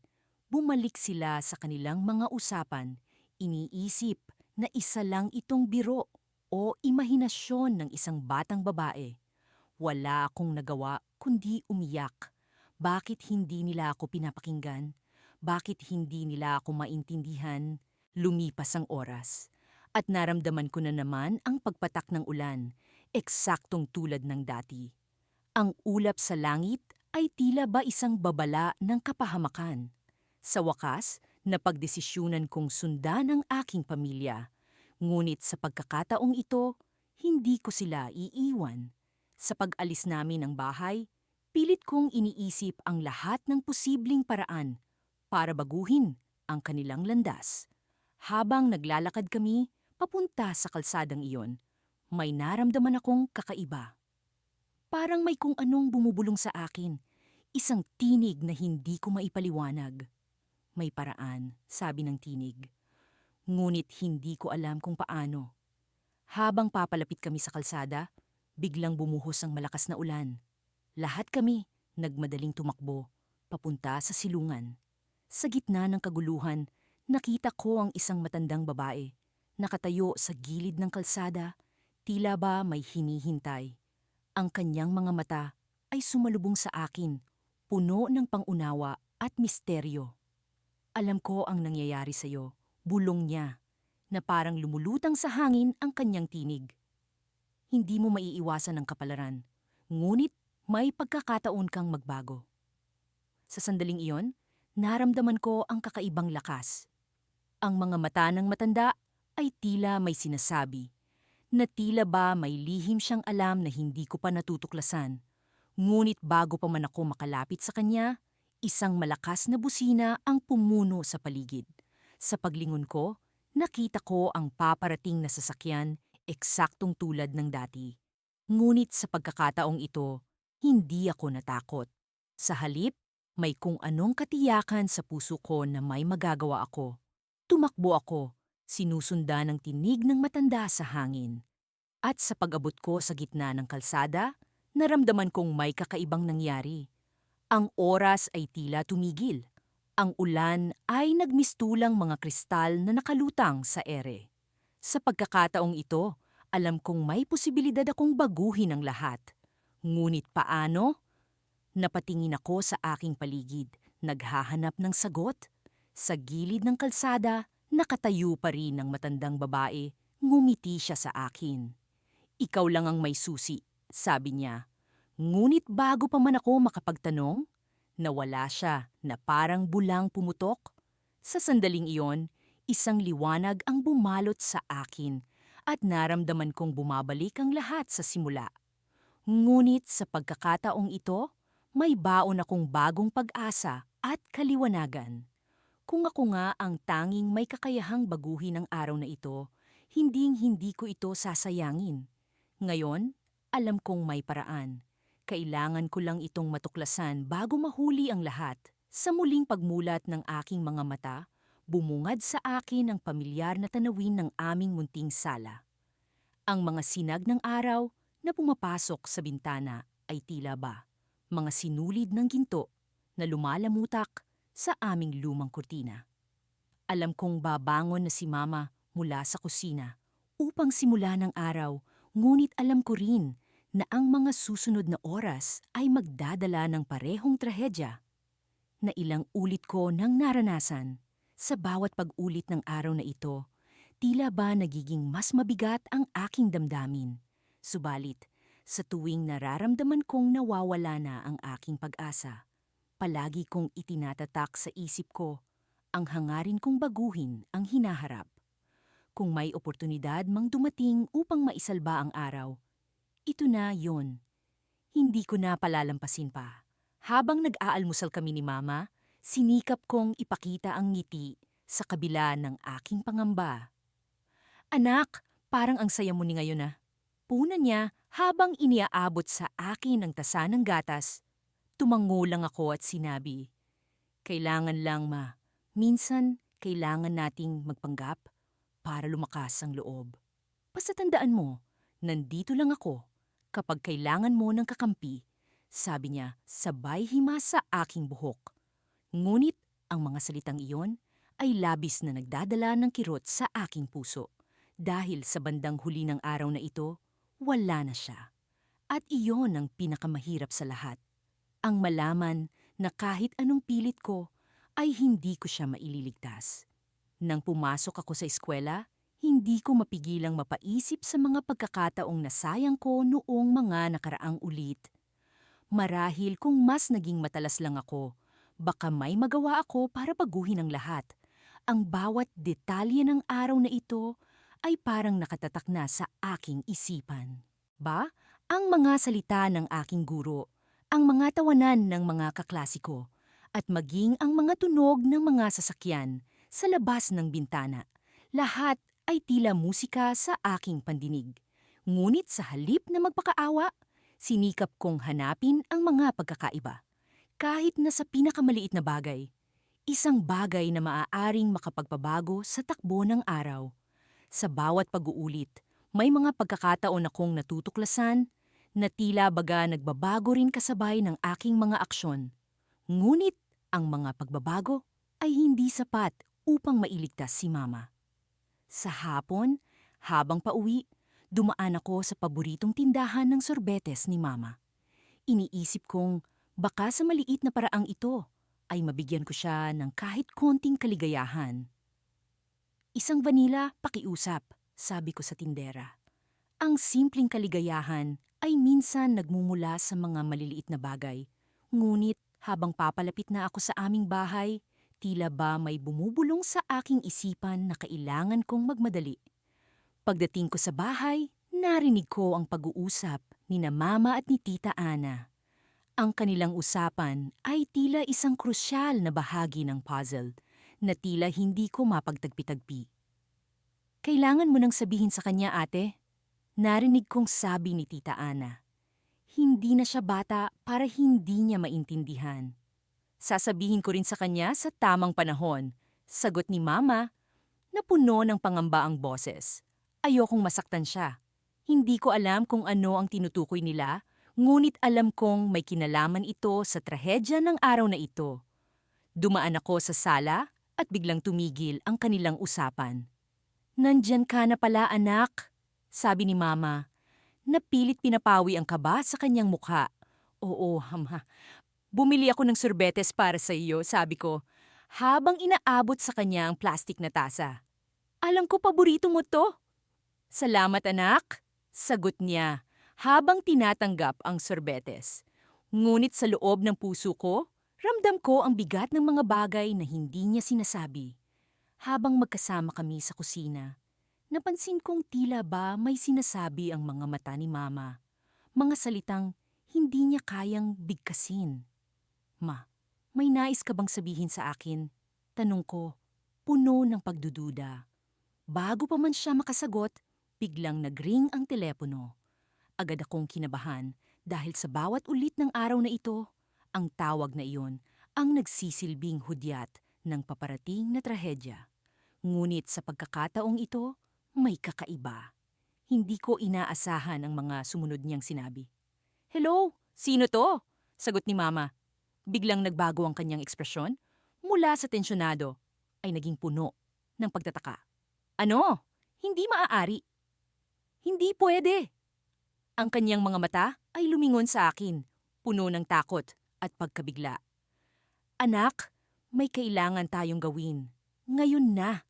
Bumalik sila sa kanilang mga usapan, iniisip na isa lang itong biro o imahinasyon ng isang batang babae. Wala akong nagawa kundi umiyak. Bakit hindi nila ako pinapakinggan? Bakit hindi nila ako maintindihan? Lumipas ang oras. At naramdaman ko na naman ang pagpatak ng ulan, eksaktong tulad ng dati. Ang ulap sa langit ay tila ba isang babala ng kapahamakan. Sa wakas, napagdesisyunan kong sundan ang aking pamilya. Ngunit sa pagkakataong ito, hindi ko sila iiwan. Sa pag-alis namin ng bahay, pilit kong iniisip ang lahat ng posibleng paraan para baguhin ang kanilang landas. Habang naglalakad kami papunta sa kalsadang iyon, may naramdaman akong kakaiba. Parang may kung anong bumubulong sa akin, isang tinig na hindi ko maipaliwanag. May paraan, sabi ng tinig. Ngunit hindi ko alam kung paano. Habang papalapit kami sa kalsada, biglang bumuhos ang malakas na ulan. Lahat kami nagmadaling tumakbo, papunta sa silungan. Sa gitna ng kaguluhan, nakita ko ang isang matandang babae. Nakatayo sa gilid ng kalsada, tila ba may hinihintay. Ang kanyang mga mata ay sumalubong sa akin, puno ng pangunawa at misteryo. Alam ko ang nangyayari sa'yo, bulong niya, na parang lumulutang sa hangin ang kanyang tinig. Hindi mo maiiwasan ang kapalaran, ngunit may pagkakataon kang magbago. Sa sandaling iyon, naramdaman ko ang kakaibang lakas. Ang mga mata ng matanda ay tila may sinasabi, na tila ba may lihim siyang alam na hindi ko pa natutuklasan. Ngunit bago pa man ako makalapit sa kanya, isang malakas na busina ang pumuno sa paligid. Sa paglingon ko, nakita ko ang paparating na sasakyan eksaktong tulad ng dati. Ngunit sa pagkakataong ito, hindi ako natakot. Sa halip, may kung anong katiyakan sa puso ko na may magagawa ako. Tumakbo ako, sinusundan ng tinig ng matanda sa hangin. At sa pag-abot ko sa gitna ng kalsada, naramdaman kong may kakaibang nangyari. Ang oras ay tila tumigil. Ang ulan ay nagmistulang mga kristal na nakalutang sa ere. Sa pagkakataong ito, alam kong may posibilidad akong baguhin ang lahat. Ngunit paano? Napatingin ako sa aking paligid, naghahanap ng sagot. Sa gilid ng kalsada, nakatayo pa rin ang matandang babae. Ngumiti siya sa akin. Ikaw lang ang may susi, sabi niya. Ngunit bago pa man ako makapagtanong, nawala siya na parang bulang pumutok. Sa sandaling iyon, isang liwanag ang bumalot sa akin at naramdaman kong bumabalik ang lahat sa simula. Ngunit sa pagkakataong ito, may baon akong bagong pag-asa at kaliwanagan. Kung ako nga ang tanging may kakayahang baguhin ang araw na ito, hinding-hindi ko ito sasayangin. Ngayon, alam kong may paraan. Kailangan ko lang itong matuklasan bago mahuli ang lahat. Sa muling pagmulat ng aking mga mata, bumungad sa akin ang pamilyar na tanawin ng aming munting sala. Ang mga sinag ng araw na pumapasok sa bintana ay tila ba mga sinulid ng ginto na lumalamutak sa aming lumang kurtina. Alam kong babangon na si Mama mula sa kusina upang simulan ang araw, ngunit alam ko rin na ang mga susunod na oras ay magdadala ng parehong trahedya na ilang ulit ko nang naranasan. Sa bawat pag-ulit ng araw na ito, tila ba nagiging mas mabigat ang aking damdamin. Subalit, sa tuwing nararamdaman kong nawawala na ang aking pag-asa, palagi kong itinatatak sa isip ko ang hangarin kong baguhin ang hinaharap. Kung may oportunidad mang dumating upang maisalba ang araw, ito na yon. Hindi ko na palalampasin pa. Habang nag-aalmusal kami ni Mama, sinikap kong ipakita ang ngiti sa kabila ng aking pangamba. Anak, parang ang saya mo ni ngayon ah. Puna niya habang iniaabot sa akin ang tasa ng gatas. Tumango lang ako at sinabi, kailangan lang ma, minsan kailangan nating magpanggap para lumakas ang loob. Basta tandaan mo, nandito lang ako kapag kailangan mo ng kakampi, sabi niya sabay himas sa aking buhok. Ngunit ang mga salitang iyon ay labis na nagdadala ng kirot sa aking puso. Dahil sa bandang huli ng araw na ito, wala na siya. At iyon ang pinakamahirap sa lahat. Ang malaman na kahit anong pilit ko, ay hindi ko siya maililigtas. Nang pumasok ako sa eskwela, hindi ko mapigilang mapaisip sa mga pagkakataong nasayang ko noong mga nakaraang ulit. Marahil kung mas naging matalas lang ako, baka may magawa ako para baguhin ang lahat. Ang bawat detalye ng araw na ito ay parang nakatatak na sa aking isipan. Ang mga salita ng aking guro, ang mga tawanan ng mga kaklasiko, at maging ang mga tunog ng mga sasakyan sa labas ng bintana. Lahat ay tila musika sa aking pandinig. Ngunit sa halip na magpakaawa, sinikap kong hanapin ang mga pagkakaiba. Kahit na sa pinakamaliit na bagay, isang bagay na maaaring makapagpabago sa takbo ng araw. Sa bawat pag-uulit, may mga pagkakataon akong natutuklasan na tila baga nagbabago rin kasabay ng aking mga aksyon. Ngunit ang mga pagbabago ay hindi sapat upang mailigtas si Mama. Sa hapon, habang pauwi, dumaan ako sa paboritong tindahan ng sorbetes ni Mama. Iniisip kong baka sa maliit na paraang ito ay mabigyan ko siya ng kahit konting kaligayahan. Isang vanila, pakiusap, sabi ko sa tindera. Ang simpleng kaligayahan ay minsan nagmumula sa mga maliliit na bagay. Ngunit habang papalapit na ako sa aming bahay, tila ba may bumubulong sa aking isipan na kailangan kong magmadali. Pagdating ko sa bahay, narinig ko ang pag-uusap ni na Mama at ni Tita Ana. Ang kanilang usapan ay tila isang krusyal na bahagi ng puzzle na tila hindi ko mapagtagpi-tagpi. Kailangan mo nang sabihin sa kanya, ate. Narinig kong sabi ni Tita Ana. Hindi na siya bata para hindi niya maintindihan. Sasabihin ko rin sa kanya sa tamang panahon, sagot ni Mama, na puno ng pangamba ang boses. Ayokong masaktan siya. Hindi ko alam kung ano ang tinutukoy nila, ngunit alam kong may kinalaman ito sa trahedya ng araw na ito. Dumaan ako sa sala at biglang tumigil ang kanilang usapan. Nandyan ka na pala, anak, sabi ni Mama. Napilit pinapawi ang kaba sa kanyang mukha. Oo, Mama. Bumili ako ng sorbetes para sa iyo, sabi ko. habang inaabot sa kanya ang plastik na tasa. Alam ko paborito mo to. Salamat anak, sagot niya habang tinatanggap ang sorbetes. Ngunit sa loob ng puso ko, ramdam ko ang bigat ng mga bagay na hindi niya sinasabi. Habang magkasama kami sa kusina, napansin kong tila ba may sinasabi ang mga mata ni Mama. Mga salitang hindi niya kayang bigkasin. Ma, may nais ka bang sabihin sa akin? Tanong ko, puno ng pagdududa. Bago pa man siya makasagot, biglang nagring ang telepono. Agad akong kinabahan dahil sa bawat ulit ng araw na ito, ang tawag na iyon ang nagsisilbing hudyat ng paparating na trahedya. Ngunit sa pagkakataong ito, may kakaiba. Hindi ko inaasahan ang mga sumunod niyang sinabi. Hello, sino to? Sagot ni Mama. Biglang nagbago ang kanyang ekspresyon. Mula sa tensyonado ay naging puno ng pagtataka. Ano? Hindi maaari. Hindi pwede. Ang kanyang mga mata ay lumingon sa akin, puno ng takot at pagkabigla. Anak, may kailangan tayong gawin. Ngayon na.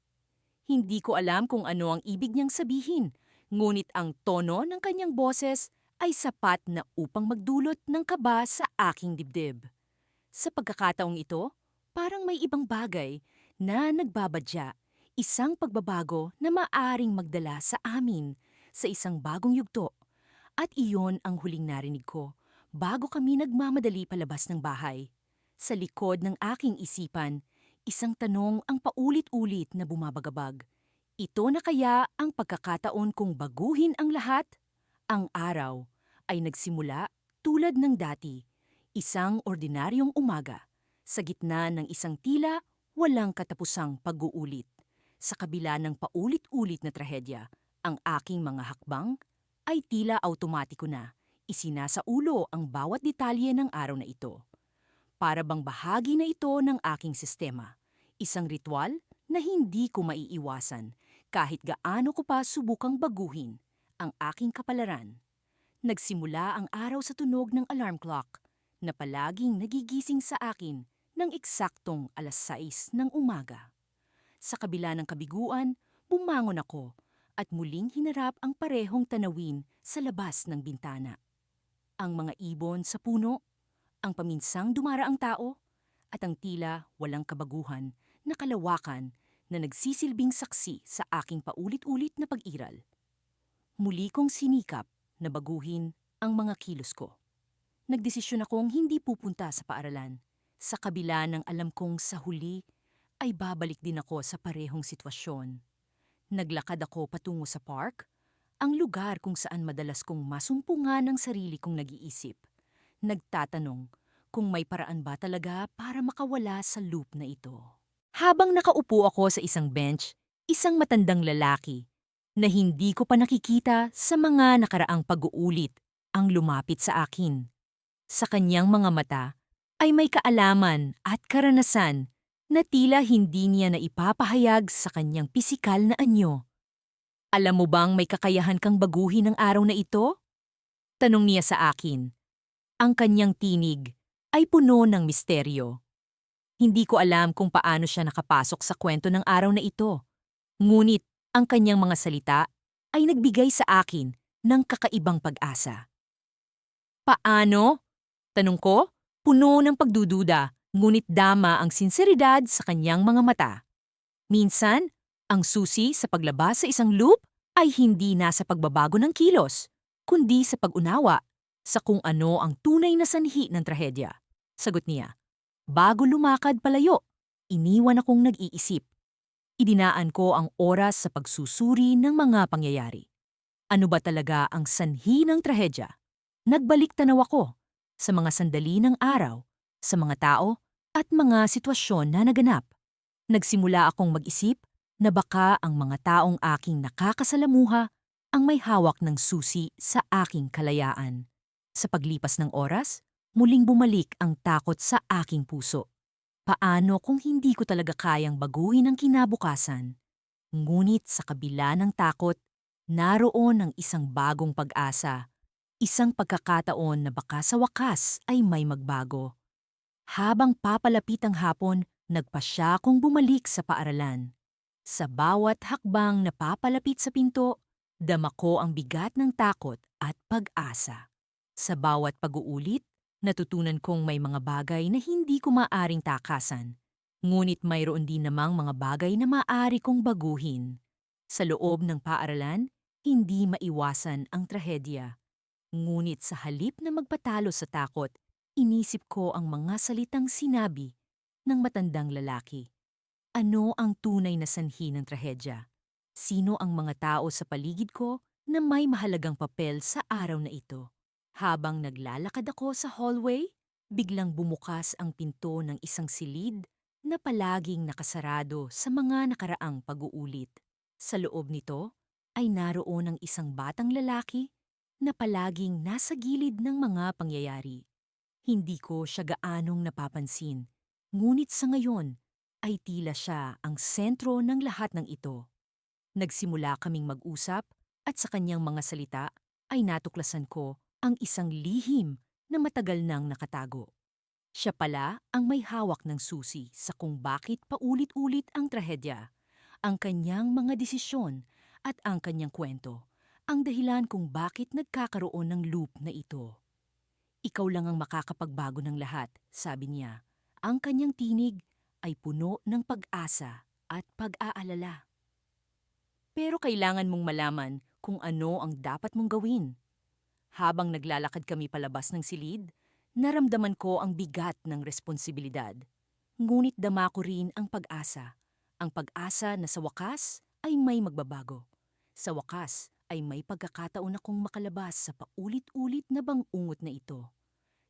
Hindi ko alam kung ano ang ibig niyang sabihin, ngunit ang tono ng kanyang boses ay sapat na upang magdulot ng kaba sa aking dibdib. Sa pagkakataong ito, parang may ibang bagay na nagbabadya, isang pagbabago na maaring magdala sa amin sa isang bagong yugto. At iyon ang huling narinig ko bago kami nagmamadali palabas ng bahay. Sa likod ng aking isipan, isang tanong ang paulit-ulit na bumabagabag. Ito na kaya ang pagkakataon kong baguhin ang lahat? Ang araw ay nagsimula tulad ng dati, isang ordinaryong umaga, sa gitna ng isang tila walang katapusang pag-uulit. Sa kabila ng paulit-ulit na trahedya, ang aking mga hakbang ay tila automatiko na. Isinasaulo ang bawat detalye ng araw na ito. Para bang bahagi na ito ng aking sistema. Isang ritual na hindi ko maiiwasan kahit gaano ko pa subukang baguhin ang aking kapalaran. Nagsimula ang araw sa tunog ng alarm clock na palaging nagigising sa akin ng eksaktong 6:00 ng umaga. Sa kabila ng kabiguan, bumangon ako at muling hinarap ang parehong tanawin sa labas ng bintana. Ang mga ibon sa puno, ang paminsang dumaraang tao, at ang tila walang kabaguhan na kalawakan na nagsisilbing saksi sa aking paulit-ulit na pag-iral. Muli kong sinikap na baguhin ang mga kilos ko. Nagdesisyon akong hindi pupunta sa paaralan, sa kabila ng alam kong sa huli ay babalik din ako sa parehong sitwasyon. Naglakad ako patungo sa park, ang lugar kung saan madalas kong masumpungan ang sarili kong nag-iisip. Nagtatanong kung may paraan ba talaga para makawala sa loop na ito. Habang nakaupo ako sa isang bench, isang matandang lalaki na hindi ko pa nakikita sa mga nakaraang pag-uulit ang lumapit sa akin. Sa kanyang mga mata ay may kaalaman at karanasan na tila hindi niya naipapahayag sa kanyang pisikal na anyo. Alam mo bang may kakayahan kang baguhin ang araw na ito? Tanong niya sa akin. Ang kanyang tinig ay puno ng misteryo. Hindi ko alam kung paano siya nakapasok sa kwento ng araw na ito. Ngunit ang kanyang mga salita ay nagbigay sa akin ng kakaibang pag-asa. Paano? Tanong ko, puno ng pagdududa, ngunit dama ang sinseridad sa kanyang mga mata. Minsan, ang susi sa paglabas sa isang loop ay hindi nasa pagbabago ng kilos, kundi sa pag-unawa sa kung ano ang tunay na sanhi ng trahedya. Sagot niya, bago lumakad palayo, iniwan akong nag-iisip. Idinaan ko ang oras sa pagsusuri ng mga pangyayari. Ano ba talaga ang sanhi ng trahedya? Nagbalik tanaw ako sa mga sandali ng araw, sa mga tao at mga sitwasyon na naganap. Nagsimula akong mag-isip na baka ang mga taong aking nakakasalamuha ang may hawak ng susi sa aking kalayaan. Sa paglipas ng oras, muling bumalik ang takot sa aking puso. Paano kung hindi ko talaga kayang baguhin ang kinabukasan? Ngunit sa kabila ng takot, naroon ang isang bagong pag-asa. Isang pagkakataon na baka sa wakas ay may magbago. Habang papalapit ang hapon, Nagpasya akong bumalik sa paaralan. Sa bawat hakbang na papalapit sa pinto, dama ko ang bigat ng takot at pag-asa. Sa bawat pag-uulit, natutunan kong may mga bagay na hindi ko maaring takasan. Ngunit mayroon din namang mga bagay na maaari kong baguhin. Sa loob ng paaralan, hindi maiwasan ang trahedya. Ngunit sa halip na magpatalo sa takot, inisip ko ang mga salitang sinabi ng matandang lalaki. Ano ang tunay na sanhi ng trahedya? Sino ang mga tao sa paligid ko na may mahalagang papel sa araw na ito? Habang naglalakad ako sa hallway, biglang bumukas ang pinto ng isang silid na palaging nakasarado sa mga nakaraang pag-uulit. Sa loob nito ay naroon ang isang batang lalaki na palaging nasa gilid ng mga pangyayari. Hindi ko siya gaanong napapansin, ngunit sa ngayon ay tila siya ang sentro ng lahat ng ito. Nagsimula kaming mag-usap at sa kanyang mga salita ay natuklasan ko ang isang lihim na matagal nang nakatago. Siya pala ang may hawak ng susi sa kung bakit paulit-ulit ang trahedya, ang kanyang mga desisyon at ang kanyang kwento, ang dahilan kung bakit nagkakaroon ng loop na ito. Ikaw lang ang makakapagbago ng lahat, sabi niya. Ang kanyang tinig ay puno ng pag-asa at pag-aalala. Pero kailangan mong malaman kung ano ang dapat mong gawin. Habang naglalakad kami palabas ng silid, naramdaman ko ang bigat ng responsibilidad. Ngunit dama ko rin ang pag-asa. Ang pag-asa na sa wakas ay may magbabago. Sa wakas ay may pagkakataon akong makalabas sa paulit-ulit na bangungot na ito.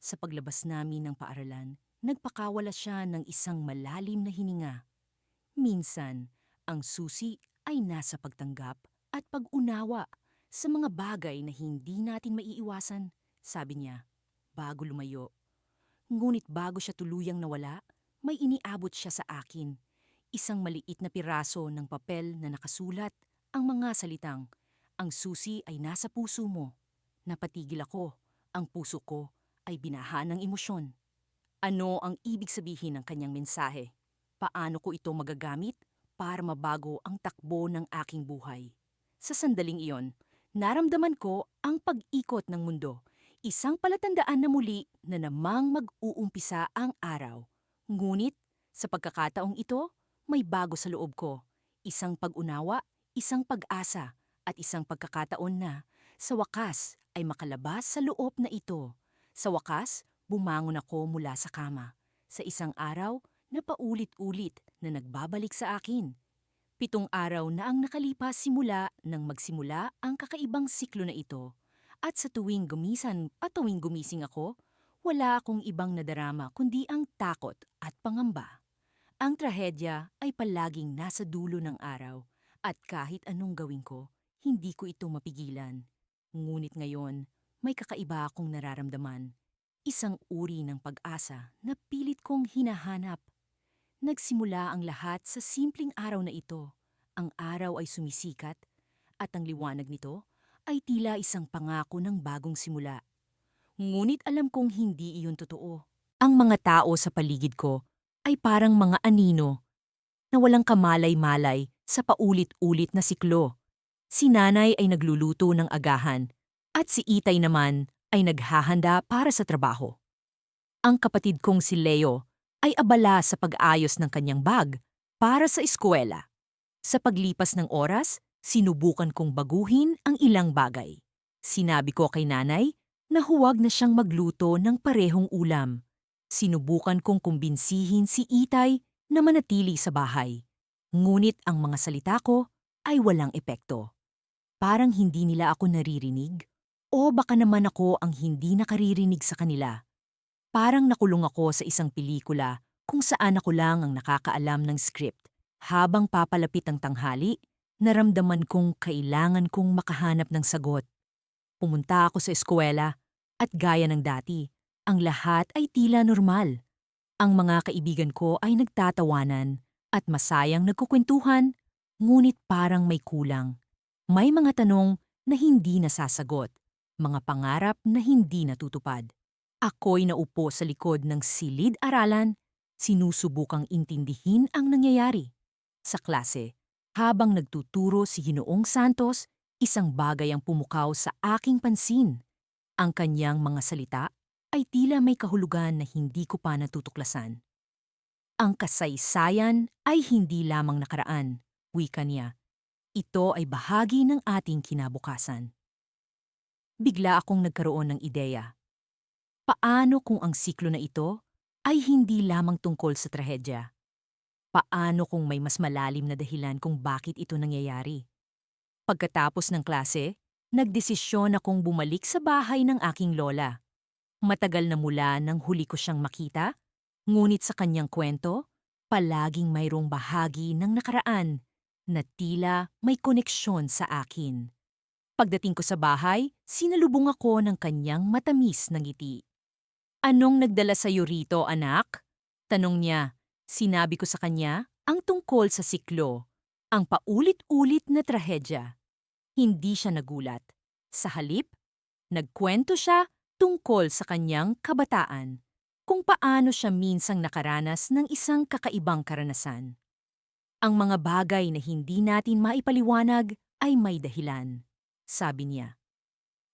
Sa paglabas namin ng paaralan, nagpakawala siya ng isang malalim na hininga. Minsan, ang susi ay nasa pagtanggap at pag-unawa sa mga bagay na hindi natin maiiwasan, sabi niya, bago lumayo. Ngunit bago siya tuluyang nawala, may iniabot siya sa akin. Isang maliit na piraso ng papel na nakasulat ang mga salitang, ang susi ay nasa puso mo. Napatigil ako, ang puso ko ay binaha ng emosyon. Ano ang ibig sabihin ng kanyang mensahe? Paano ko ito magagamit para mabago ang takbo ng aking buhay? Sa sandaling iyon, naramdaman ko ang pag-ikot ng mundo. Isang palatandaan na muli na namang mag-uumpisa ang araw. Ngunit, sa pagkakataong ito, may bago sa loob ko. Isang pag-unawa, isang pag-asa, at isang pagkakataon na, sa wakas, ay makalabas sa loob na ito. Sa wakas, bumangon ako mula sa kama. Sa isang araw na paulit-ulit na nagbabalik sa akin. 7 araw na ang nakalipas simula nang magsimula ang kakaibang siklo na ito. At sa tuwing gumising ako, wala akong ibang nadarama kundi ang takot at pangamba. Ang trahedya ay palaging nasa dulo ng araw at kahit anong gawin ko, hindi ko ito mapigilan. Ngunit ngayon, may kakaiba akong nararamdaman. Isang uri ng pag-asa na pilit kong hinahanap. Nagsimula ang lahat sa simpleng araw na ito. Ang araw ay sumisikat at ang liwanag nito ay tila isang pangako ng bagong simula. Ngunit alam kong hindi iyon totoo. Ang mga tao sa paligid ko ay parang mga anino na walang kamalay-malay sa paulit-ulit na siklo. Si nanay ay nagluluto ng agahan at si itay naman ay naghahanda para sa trabaho. Ang kapatid kong si Leo ay abala sa pag-ayos ng kanyang bag para sa eskwela. Sa paglipas ng oras, sinubukan kong baguhin ang ilang bagay. Sinabi ko kay nanay na huwag na siyang magluto ng parehong ulam. Sinubukan kong kumbinsihin si itay na manatili sa bahay. Ngunit ang mga salita ko ay walang epekto. Parang hindi nila ako naririnig. O baka naman ako ang hindi nakaririnig sa kanila. Parang nakulong ako sa isang pelikula kung saan ako lang ang nakakaalam ng script. Habang papalapit ang tanghali, naramdaman kong kailangan kong makahanap ng sagot. Pumunta ako sa eskwela at gaya ng dati, ang lahat ay tila normal. Ang mga kaibigan ko ay nagtatawanan at masayang nagkukwentuhan, ngunit parang may kulang. May mga tanong na hindi nasasagot. Mga pangarap na hindi natutupad. Ako'y naupo sa likod ng silid-aralan, Sinusubukang intindihin ang nangyayari. Sa klase, habang nagtuturo si Ginoong Santos, isang bagay ang pumukaw sa aking pansin. Ang kanyang mga salita ay tila may kahulugan na hindi ko pa natutuklasan. Ang kasaysayan ay hindi lamang nakaraan, wika niya. Ito ay bahagi ng ating kinabukasan. Bigla akong nagkaroon ng ideya. Paano kung ang siklo na ito ay hindi lamang tungkol sa trahedya? Paano kung may mas malalim na dahilan kung bakit ito nangyayari? Pagkatapos ng klase, nagdesisyon akong bumalik sa bahay ng aking lola. Matagal na mula nang huli ko siyang makita, ngunit sa kanyang kwento, palaging mayroong bahagi ng nakaraan na tila may koneksyon sa akin. Pagdating ko sa bahay, sinalubong ako ng kanyang matamis na ngiti. "Anong nagdala sa'yo rito, anak?" Tanong niya. Sinabi ko sa kanya ang tungkol sa siklo, ang paulit-ulit na trahedya. Hindi siya nagulat. Sa halip, nagkwento siya tungkol sa kanyang kabataan, kung paano siya minsang nakaranas ng isang kakaibang karanasan. Ang mga bagay na hindi natin maipaliwanag ay may dahilan, sabi niya.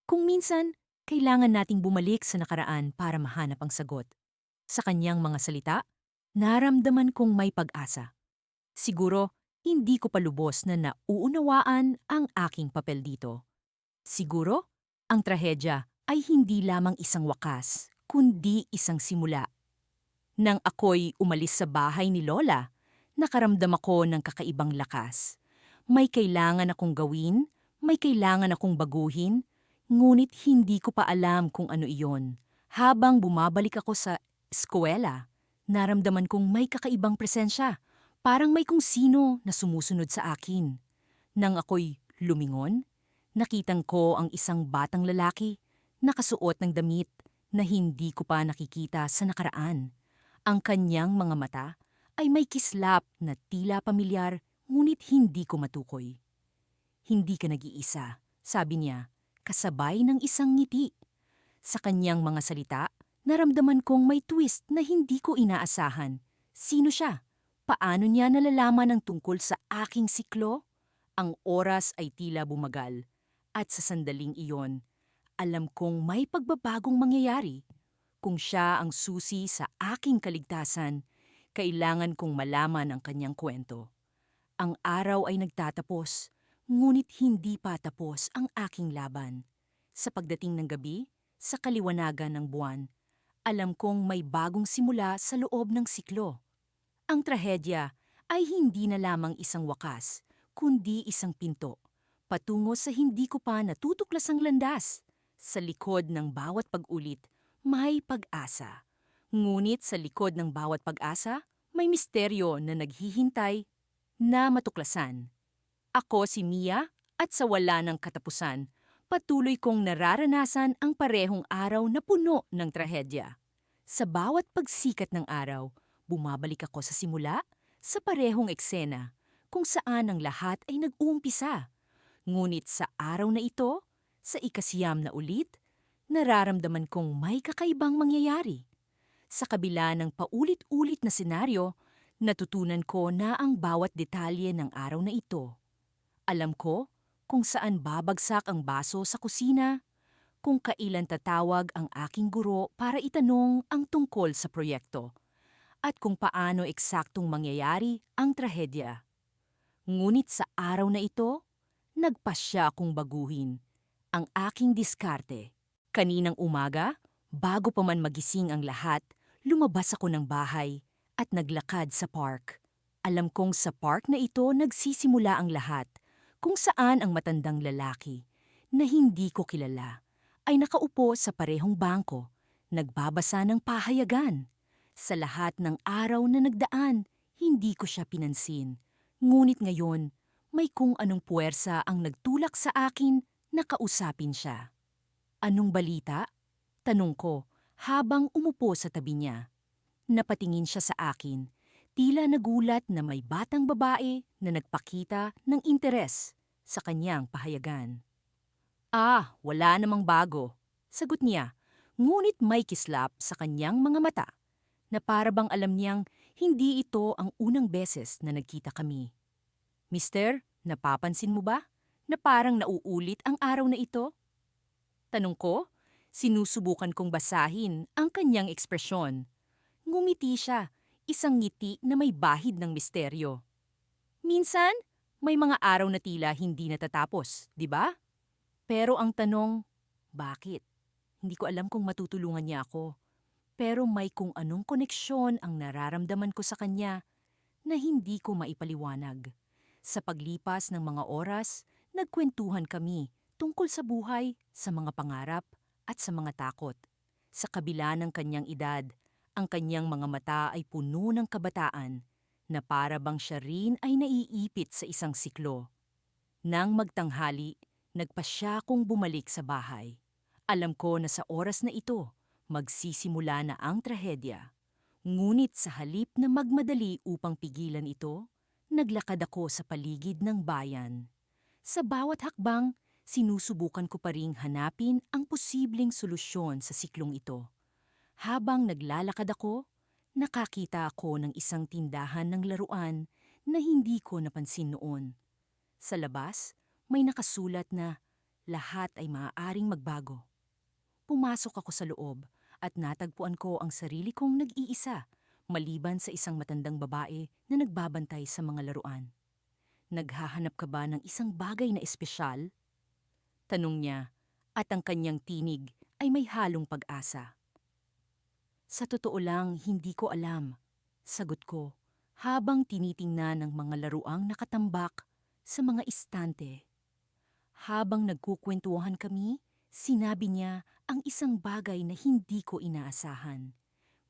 Kung minsan, kailangan nating bumalik sa nakaraan para mahanap ang sagot. Sa kanyang mga salita, naramdaman kong may pag-asa. Siguro, hindi ko pa lubos na nauunawaan ang aking papel dito. Siguro, ang trahedya ay hindi lamang isang wakas, kundi isang simula. Nang ako'y umalis sa bahay ni Lola, nakaramdam ako ng kakaibang lakas. May kailangan akong gawin, may kailangan akong baguhin, ngunit hindi ko pa alam kung ano iyon. Habang bumabalik ako sa eskwela, naramdaman kong may kakaibang presensya, parang may kung sino na sumusunod sa akin. Nang ako'y lumingon, nakitang ko ang isang batang lalaki, nakasuot ng damit na hindi ko pa nakikita sa nakaraan. Ang kanyang mga mata ay may kislap na tila pamilyar, ngunit hindi ko matukoy. "Hindi ka nag-iisa," sabi niya, kasabay ng isang ngiti. Sa kanyang mga salita, naramdaman kong may twist na hindi ko inaasahan. Sino siya? Paano niya nalalaman ang tungkol sa aking siklo? Ang oras ay tila bumagal, at sa sandaling iyon, alam kong may pagbabagong mangyayari. Kung siya ang susi sa aking kaligtasan, kailangan kong malaman ang kanyang kwento. Ang araw ay nagtatapos, ngunit hindi pa tapos ang aking laban. Sa pagdating ng gabi, sa kaliwanagan ng buwan, alam kong may bagong simula sa loob ng siklo. Ang trahedya ay hindi na lamang isang wakas, kundi isang pinto, patungo sa hindi ko pa natutuklasang landas. Sa likod ng bawat pag-ulit, may pag-asa. Ngunit sa likod ng bawat pag-asa, may misteryo na naghihintay na matuklasan. Ako si Mia, at sa wala ng katapusan, patuloy kong nararanasan ang parehong araw na puno ng trahedya. Sa bawat pagsikat ng araw, bumabalik ako sa simula, sa parehong eksena, kung saan ang lahat ay nag-uumpisa. Ngunit sa araw na ito, sa ikasiyam na ulit, nararamdaman kong may kakaibang mangyayari. Sa kabila ng paulit-ulit na senaryo, natutunan ko na ang bawat detalye ng araw na ito. Alam ko kung saan babagsak ang baso sa kusina, kung kailan tatawag ang aking guro para itanong ang tungkol sa proyekto, at kung paano eksaktong mangyayari ang trahedya. Ngunit sa araw na ito, nagpasya akong baguhin ang aking diskarte. Kaninang umaga, bago pa man magising ang lahat, lumabas ako ng bahay at naglakad sa park. Alam kong sa park na ito nagsisimula ang lahat, kung saan ang matandang lalaki na hindi ko kilala ay nakaupo sa parehong bangko, nagbabasa ng pahayagan. Sa lahat ng araw na nagdaan, hindi ko siya pinansin. Ngunit ngayon, may kung anong puwersa ang nagtulak sa akin na kausapin siya. "Anong balita?" tanong ko habang umupo sa tabi niya. Napatingin siya sa akin, tila nagulat na may batang babae na nagpakita ng interes sa kanyang pahayagan. Wala namang bago," sagot niya, ngunit may kislap sa kanyang mga mata. na para bang alam niyang hindi ito ang unang beses na nagkita kami. Mister, napapansin mo ba na parang nauulit ang araw na ito? Tanong ko, sinusubukan kong basahin ang kanyang ekspresyon. Ngumiti siya, isang ngiti na may bahid ng misteryo. Minsan, may mga araw na tila hindi natatapos, di ba? Pero ang tanong, bakit? Hindi ko alam kung matutulungan niya ako. Pero may kung anong koneksyon ang nararamdaman ko sa kanya na hindi ko maipaliwanag. Sa paglipas ng mga oras, nagkwentuhan kami tungkol sa buhay, sa mga pangarap, at sa mga takot. Sa kabila ng kanyang edad, ang kanyang mga mata ay puno ng kabataan na para bang siya rin ay naiipit sa isang siklo. Nang magtanghali, nagpasya kong bumalik sa bahay. Alam ko na sa oras na ito, magsisimula na ang trahedya. Ngunit sa halip na magmadali upang pigilan ito, naglakad ako sa paligid ng bayan. Sa bawat hakbang, sinusubukan ko pa ring hanapin ang posibleng solusyon sa siklong ito. Habang naglalakad ako, nakakita ako ng isang tindahan ng laruan na hindi ko napansin noon. Sa labas, may nakasulat na lahat ay maaaring magbago. Pumasok ako sa loob at natagpuan ko ang sarili kong nag-iisa maliban sa isang matandang babae na nagbabantay sa mga laruan. Naghahanap ka ba ng isang bagay na espesyal? Tanong niya at ang kanyang tinig ay may halong pag-asa. Sa totoo lang, hindi ko alam, sagot ko habang tinitingnan ng mga laruang nakatambak sa mga istante. Habang nagkukwentuhan kami, sinabi niya ang isang bagay na hindi ko inaasahan.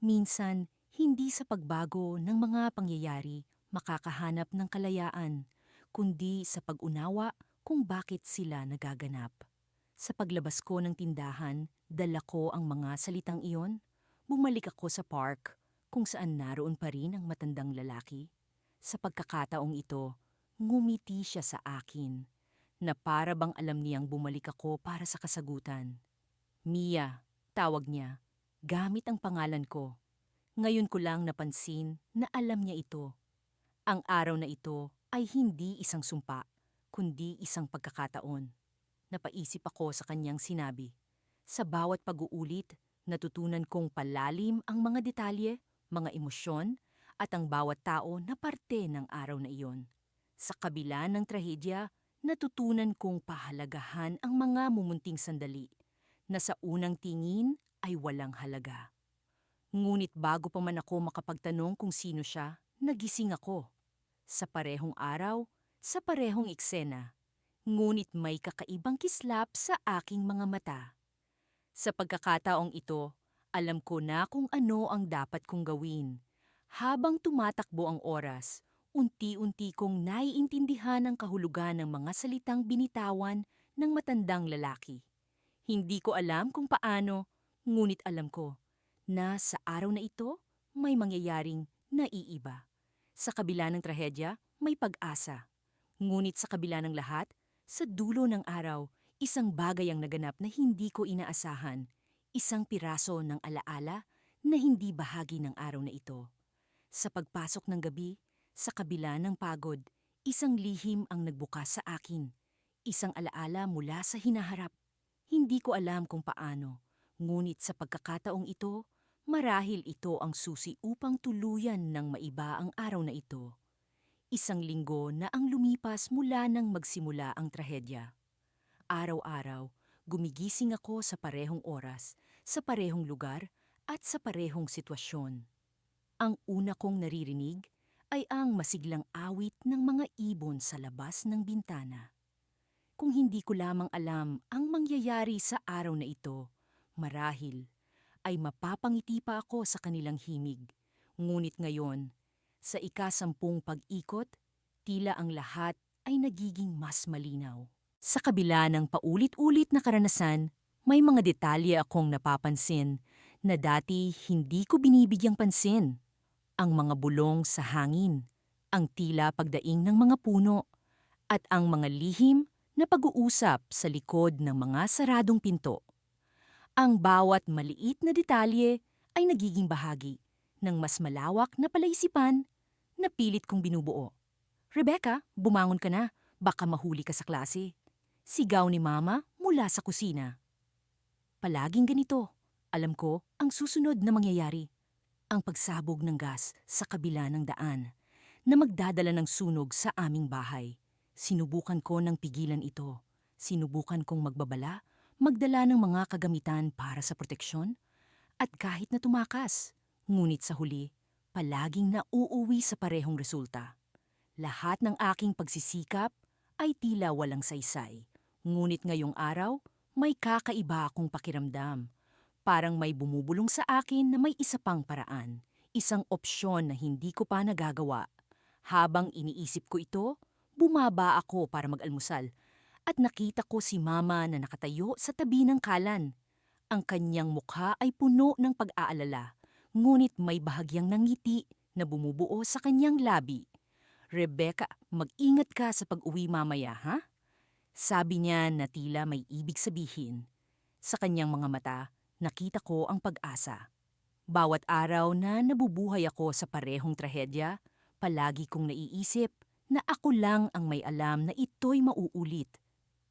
Minsan, hindi sa pagbago ng mga pangyayari makakahanap ng kalayaan, kundi sa pag-unawa kung bakit sila nagaganap. Sa paglabas ko ng tindahan, dala ko ang mga salitang iyon. Bumalik ako sa park kung saan naroon pa rin ang matandang lalaki. Sa pagkakataong ito, ngumiti siya sa akin na para bang alam niyang bumalik ako para sa kasagutan. Mia, tawag niya, gamit ang pangalan ko. Ngayon ko lang napansin na alam niya ito. Ang araw na ito ay hindi isang sumpa, kundi isang pagkakataon. Napaisip ako sa kanyang sinabi. Sa bawat pag-uulit, natutunan kong palalim ang mga detalye, mga emosyon, at ang bawat tao na parte ng araw na iyon. Sa kabila ng trahedya, natutunan kong pahalagahan ang mga mumunting sandali na sa unang tingin ay walang halaga. Ngunit bago pa man ako makapagtanong kung sino siya, nagising ako. Sa parehong araw, sa parehong eksena, ngunit may kakaibang kislap sa aking mga mata. Sa pagkakataong ito, alam ko na kung ano ang dapat kong gawin. Habang tumatakbo ang oras, unti-unti kong naiintindihan ang kahulugan ng mga salitang binitawan ng matandang lalaki. Hindi ko alam kung paano, ngunit alam ko na sa araw na ito may mangyayaring naiiba. Sa kabila ng trahedya, may pag-asa. Ngunit sa kabila ng lahat, sa dulo ng araw, isang bagay ang naganap na hindi ko inaasahan. Isang piraso ng alaala na hindi bahagi ng araw na ito. Sa pagpasok ng gabi, sa kabila ng pagod, isang lihim ang nagbukas sa akin. Isang alaala mula sa hinaharap. Hindi ko alam kung paano, ngunit sa pagkakataong ito, marahil ito ang susi upang tuluyan ng maiba ang araw na ito. Isang linggo na ang lumipas mula nang magsimula ang trahedya. Araw-araw, gumigising ako sa parehong oras, sa parehong lugar, at sa parehong sitwasyon. Ang una kong naririnig ay ang masiglang awit ng mga ibon sa labas ng bintana. Kung hindi ko lamang alam ang mangyayari sa araw na ito, marahil ay mapapangiti pa ako sa kanilang himig. Ngunit ngayon, sa ika-10 pag-ikot, tila ang lahat ay nagiging mas malinaw. Sa kabila ng paulit-ulit na karanasan, may mga detalye akong napapansin na dati hindi ko binibigyang pansin. Ang mga bulong sa hangin, ang tila pagdaing ng mga puno, at ang mga lihim na pag-uusap sa likod ng mga saradong pinto. Ang bawat maliit na detalye ay nagiging bahagi ng mas malawak na palaisipan na pilit kong binubuo. Rebecca, bumangon ka na. Baka mahuli ka sa klase. Sigaw ni Mama mula sa kusina. Palaging ganito. Alam ko ang susunod na mangyayari. Ang pagsabog ng gas sa kabila ng daan na magdadala ng sunog sa aming bahay. Sinubukan ko ng pigilan ito. Sinubukan kong magbabala, magdala ng mga kagamitan para sa proteksyon. At kahit na tumakas, ngunit sa huli, palaging nauuwi sa parehong resulta. Lahat ng aking pagsisikap ay tila walang saysay. Ngunit ngayong araw, may kakaiba akong pakiramdam. Parang may bumubulong sa akin na may isa pang paraan. Isang opsyon na hindi ko pa nagagawa. Habang iniisip ko ito, bumaba ako para mag-almusal at nakita ko si Mama na nakatayo sa tabi ng kalan. Ang kanyang mukha ay puno ng pag-aalala, ngunit may bahagyang nangiti na bumubuo sa kanyang labi. Rebecca, mag-ingat ka sa pag-uwi mamaya, ha? Sabi niya na tila may ibig sabihin. Sa kanyang mga mata, nakita ko ang pag-asa. Bawat araw na nabubuhay ako sa parehong trahedya, palagi kong naiisip na ako lang ang may alam na ito'y mauulit.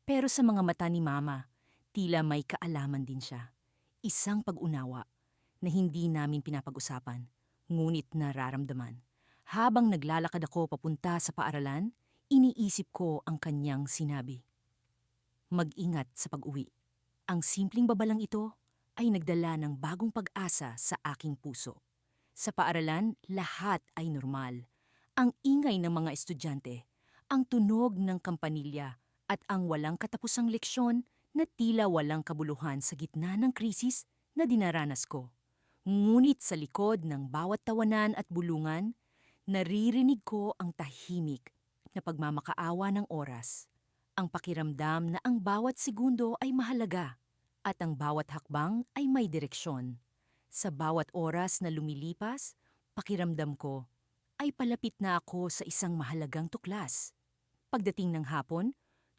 Pero sa mga mata ni Mama, tila may kaalaman din siya. Isang pag-unawa na hindi namin pinapag-usapan, ngunit nararamdaman. Habang naglalakad ako papunta sa paaralan, iniisip ko ang kanyang sinabi. Mag-ingat sa pag-uwi. Ang simpleng babalang ito ay nagdala ng bagong pag-asa sa aking puso. Sa paaralan, lahat ay normal. Ang ingay ng mga estudyante, ang tunog ng kampanilya, at ang walang katapusang leksyon na tila walang kabuluhan sa gitna ng krisis na dinaranas ko. Ngunit sa likod ng bawat tawanan at bulungan, naririnig ko ang tahimik na pagmamakaawa ng oras. Ang pakiramdam na ang bawat segundo ay mahalaga at ang bawat hakbang ay may direksyon. Sa bawat oras na lumilipas, pakiramdam ko ay palapit na ako sa isang mahalagang tuklas. Pagdating ng hapon,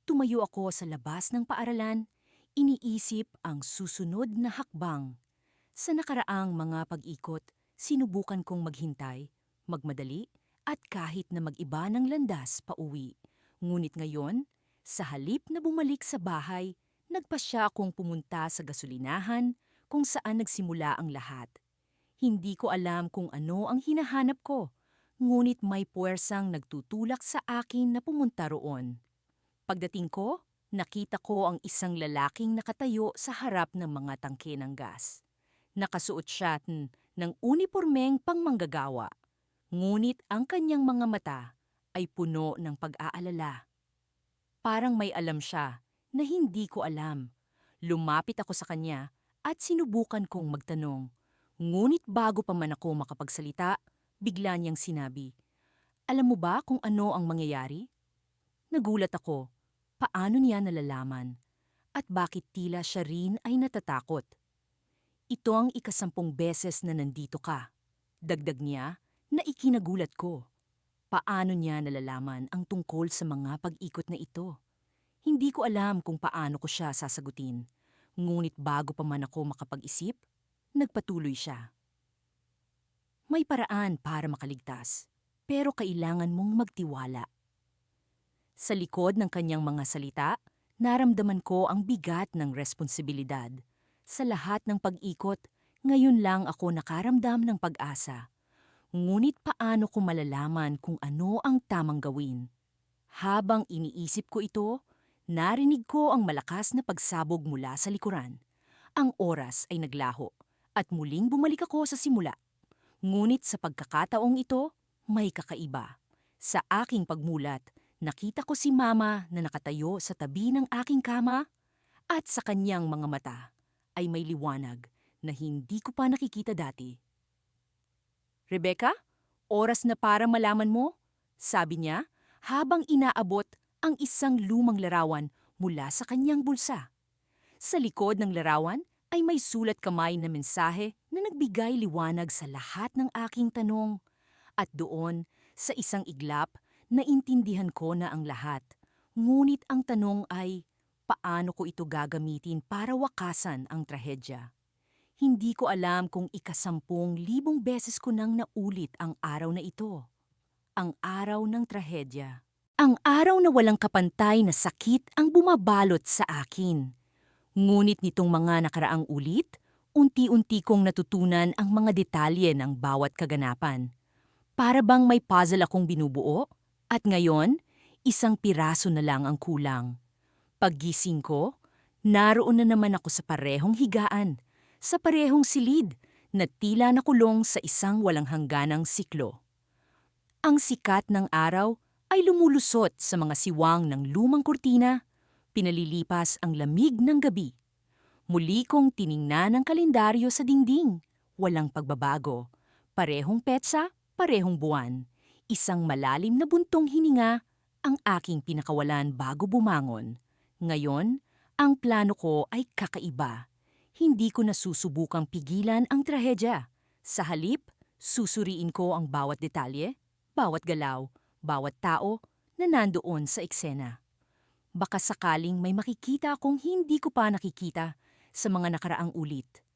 tumayo ako sa labas ng paaralan, iniisip ang susunod na hakbang. Sa nakaraang mga pag-ikot, sinubukan kong maghintay, magmadali, at kahit na mag-iba ng landas pauwi. Ngunit ngayon, sa halip na bumalik sa bahay, nagpasya akong pumunta sa gasolinahan kung saan nagsimula ang lahat. Hindi ko alam kung ano ang hinahanap ko, ngunit may puwersang nagtutulak sa akin na pumunta roon. Pagdating ko, nakita ko ang isang lalaking nakatayo sa harap ng mga tangke ng gas. Nakasuot siya ng unipormeng pangmanggagawa. Ngunit ang kanyang mga mata ay puno ng pag-aalala. Parang may alam siya na hindi ko alam. Lumapit ako sa kanya at sinubukan kong magtanong. Ngunit bago pa man ako makapagsalita, bigla niyang sinabi, "Alam mo ba kung ano ang mangyayari?" Nagulat ako. Paano niya nalalaman? At bakit tila siya rin ay natatakot? Ito ang ika-10 beses na nandito ka. Dagdag niya na ikinagulat ko. Paano niya nalalaman ang tungkol sa mga pag-ikot na ito? Hindi ko alam kung paano ko siya sasagutin. Ngunit bago pa man ako makapag-isip, nagpatuloy siya. May paraan para makaligtas, pero kailangan mong magtiwala. Sa likod ng kanyang mga salita, naramdaman ko ang bigat ng responsibilidad. Sa lahat ng pag-ikot, ngayon lang ako nakaramdam ng pag-asa. Ngunit paano ko malalaman kung ano ang tamang gawin? Habang iniisip ko ito, narinig ko ang malakas na pagsabog mula sa likuran. Ang oras ay naglaho at muling bumalik ako sa simula. Ngunit sa pagkakataong ito, may kakaiba. Sa aking pagmulat, nakita ko si Mama na nakatayo sa tabi ng aking kama at sa kanyang mga mata ay may liwanag na hindi ko pa nakikita dati. "Rebecca, oras na para malaman mo," sabi niya habang inaabot ang isang lumang larawan mula sa kanyang bulsa. Sa likod ng larawan ay may sulat kamay na mensahe na nagbigay liwanag sa lahat ng aking tanong. At doon, sa isang iglap, naintindihan ko na ang lahat. Ngunit ang tanong ay, paano ko ito gagamitin para wakasan ang trahedya? Hindi ko alam kung ika-10,000 beses ko nang naulit ang araw na ito. Ang araw ng trahedya. Ang araw na walang kapantay na sakit ang bumabalot sa akin. Ngunit nitong mga nakaraang ulit, unti-unti kong natutunan ang mga detalye ng bawat kaganapan. Para bang may puzzle akong binubuo? At ngayon, isang piraso na lang ang kulang. Paggising ko, naroon na naman ako sa parehong higaan, sa parehong silid, na tila nakulong sa isang walang hangganang siklo. Ang sikat ng araw ay lumulusot sa mga siwang ng lumang kurtina, pinalilipas ang lamig ng gabi. Muli kong tiningnan ang kalendaryo sa dingding. Walang pagbabago. Parehong petsa, parehong buwan. Isang malalim na buntong hininga ang aking pinakawalan bago bumangon. Ngayon, ang plano ko ay kakaiba. Hindi ko nasusubukang pigilan ang trahedya. Sa halip, susuriin ko ang bawat detalye, bawat galaw, bawat tao na nandoon sa eksena. Baka sakaling may makikita akong hindi ko pa nakikita sa mga nakaraang ulit.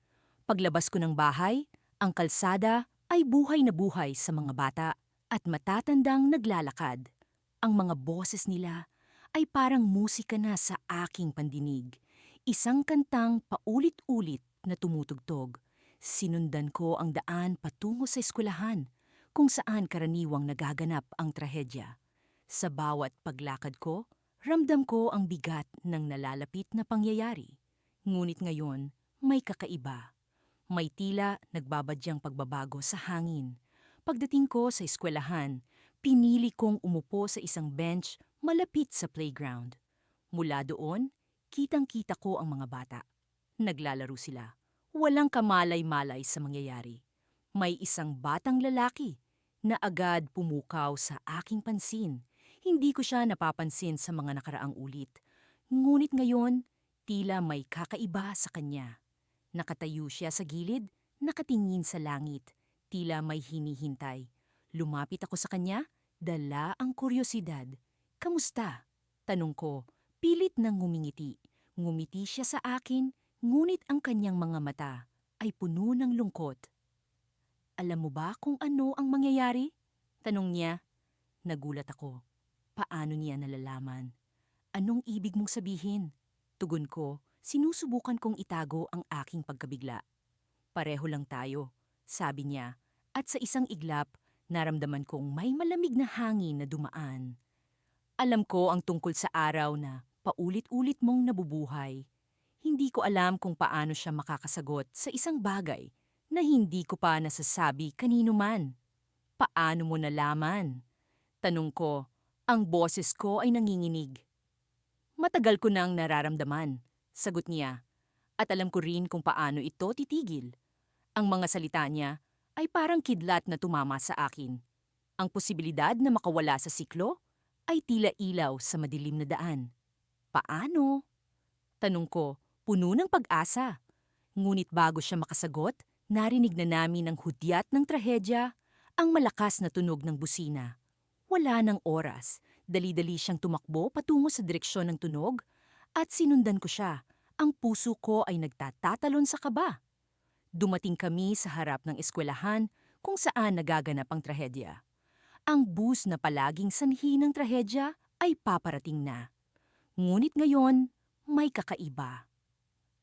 Paglabas ko ng bahay, ang kalsada ay buhay na buhay sa mga bata at matatandang naglalakad. Ang mga boses nila ay parang musika na sa aking pandinig. Isang kantang paulit-ulit na tumutugtog. Sinundan ko ang daan patungo sa eskwelahan kung saan karaniwang nagaganap ang trahedya. Sa bawat paglakad ko, ramdam ko ang bigat ng nalalapit na pangyayari. Ngunit ngayon, may kakaiba. May tila nagbabadyang pagbabago sa hangin. Pagdating ko sa eskwelahan, pinili kong umupo sa isang bench malapit sa playground. Mula doon, kitang-kita ko ang mga bata. Naglalaro sila. Walang kamalay-malay sa mangyayari. May isang batang lalaki na agad pumukaw sa aking pansin. Hindi ko siya napapansin sa mga nakaraang ulit. Ngunit ngayon, tila may kakaiba sa kanya. Nakatayo siya sa gilid, nakatingin sa langit, tila may hinihintay. Lumapit ako sa kanya, dala ang kuryosidad. "Kamusta?" Tanong ko, pilit nang ngumingiti. Ngumiti siya sa akin, ngunit ang kanyang mga mata ay puno ng lungkot. "Alam mo ba kung ano ang mangyayari?" Tanong niya. Nagulat ako. Paano niya nalalaman? "Anong ibig mong sabihin?" Tugon ko, sinusubukan kong itago ang aking pagkabigla. "Pareho lang tayo," sabi niya, at sa isang iglap, naramdaman kong may malamig na hangin na dumaan. Alam ko ang tungkol sa araw na paulit-ulit mong nabubuhay. Hindi ko alam kung paano siya makakasagot sa isang bagay na hindi ko pa nasasabi kanino man. "Paano mo nalaman?" Tanong ko, ang boses ko ay nanginginig. "Matagal ko nang nararamdaman," sagot niya, "at alam ko rin kung paano ito titigil." Ang mga salita niya ay parang kidlat na tumama sa akin. Ang posibilidad na makawala sa siklo ay tila ilaw sa madilim na daan. "Paano?" Tanong ko, puno ng pag-asa. Ngunit bago siya makasagot, narinig na namin ang hudyat ng trahedya, ang malakas na tunog ng busina. Wala ng oras, dali-dali siyang tumakbo patungo sa direksyon ng tunog at sinundan ko siya. Ang puso ko ay nagtatatalon sa kaba. Dumating kami sa harap ng eskwelahan kung saan nagaganap ang trahedya. Ang bus na palaging sanhi ng trahedya ay paparating na. Ngunit ngayon, may kakaiba.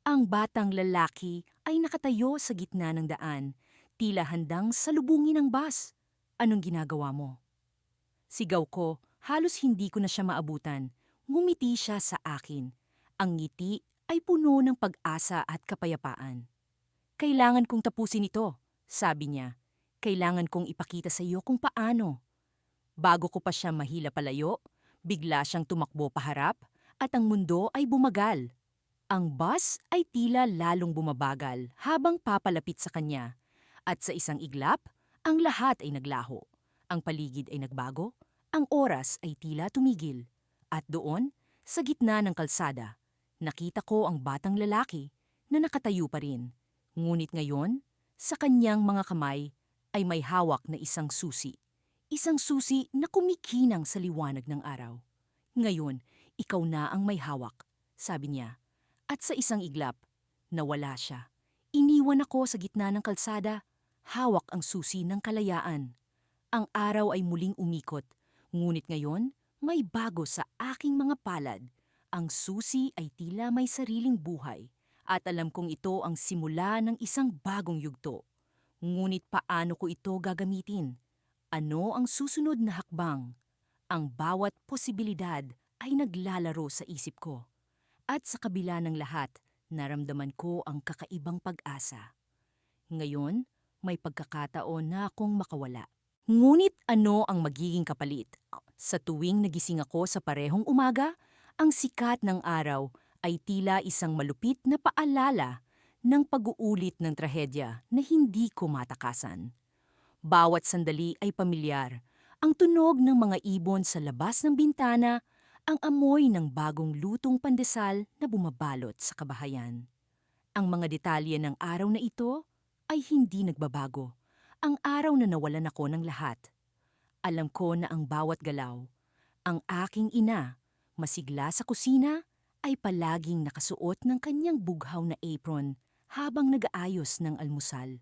Ang batang lalaki ay nakatayo sa gitna ng daan, tila handang salubungin ang bus. "Anong ginagawa mo?" Sigaw ko, halos hindi ko na siya maabutan. Ngumiti siya sa akin. Ang ngiti ay puno ng pag-asa at kapayapaan. "Kailangan kong tapusin ito," sabi niya. "Kailangan kong ipakita sa iyo kung paano." Bago ko pa siya mahila palayo, bigla siyang tumakbo paharap at ang mundo ay bumagal. Ang bus ay tila lalong bumabagal habang papalapit sa kanya. At sa isang iglap, ang lahat ay naglaho. Ang paligid ay nagbago, ang oras ay tila tumigil. At doon, sa gitna ng kalsada, nakita ko ang batang lalaki na nakatayo pa rin. Ngunit ngayon, sa kanyang mga kamay ay may hawak na isang susi. Isang susi na kumikinang sa liwanag ng araw. "Ngayon, ikaw na ang may hawak," sabi niya. At sa isang iglap, nawala siya. Iniwan Iniwan ako sa gitna ng kalsada, hawak ang susi ng kalayaan. Ang araw ay muling umikot, ngunit ngayon may bago sa aking mga palad. Ang susi ay tila may sariling buhay, at alam kong ito ang simula ng isang bagong yugto. Ngunit paano ko ito gagamitin? Ano ang susunod na hakbang? Ang bawat posibilidad ay naglalaro sa isip ko. At sa kabila ng lahat, naramdaman ko ang kakaibang pag-asa. Ngayon, may pagkakataon na akong makawala. Ngunit ano ang magiging kapalit? Sa tuwing nagising ako sa parehong umaga, ang sikat ng araw ay tila isang malupit na paalala ng pag-uulit ng trahedya na hindi ko matakasan. Bawat sandali ay pamilyar. Ang tunog ng mga ibon sa labas ng bintana, ang amoy ng bagong lutong pandesal na bumabalot sa kabahayan. Ang mga detalye ng araw na ito ay hindi nagbabago. Ang araw na nawalan ako ng lahat. Alam ko na ang bawat galaw, ang aking ina, masigla sa kusina, ay palaging nakasuot ng kanyang bughaw na apron habang nag-aayos ng almusal.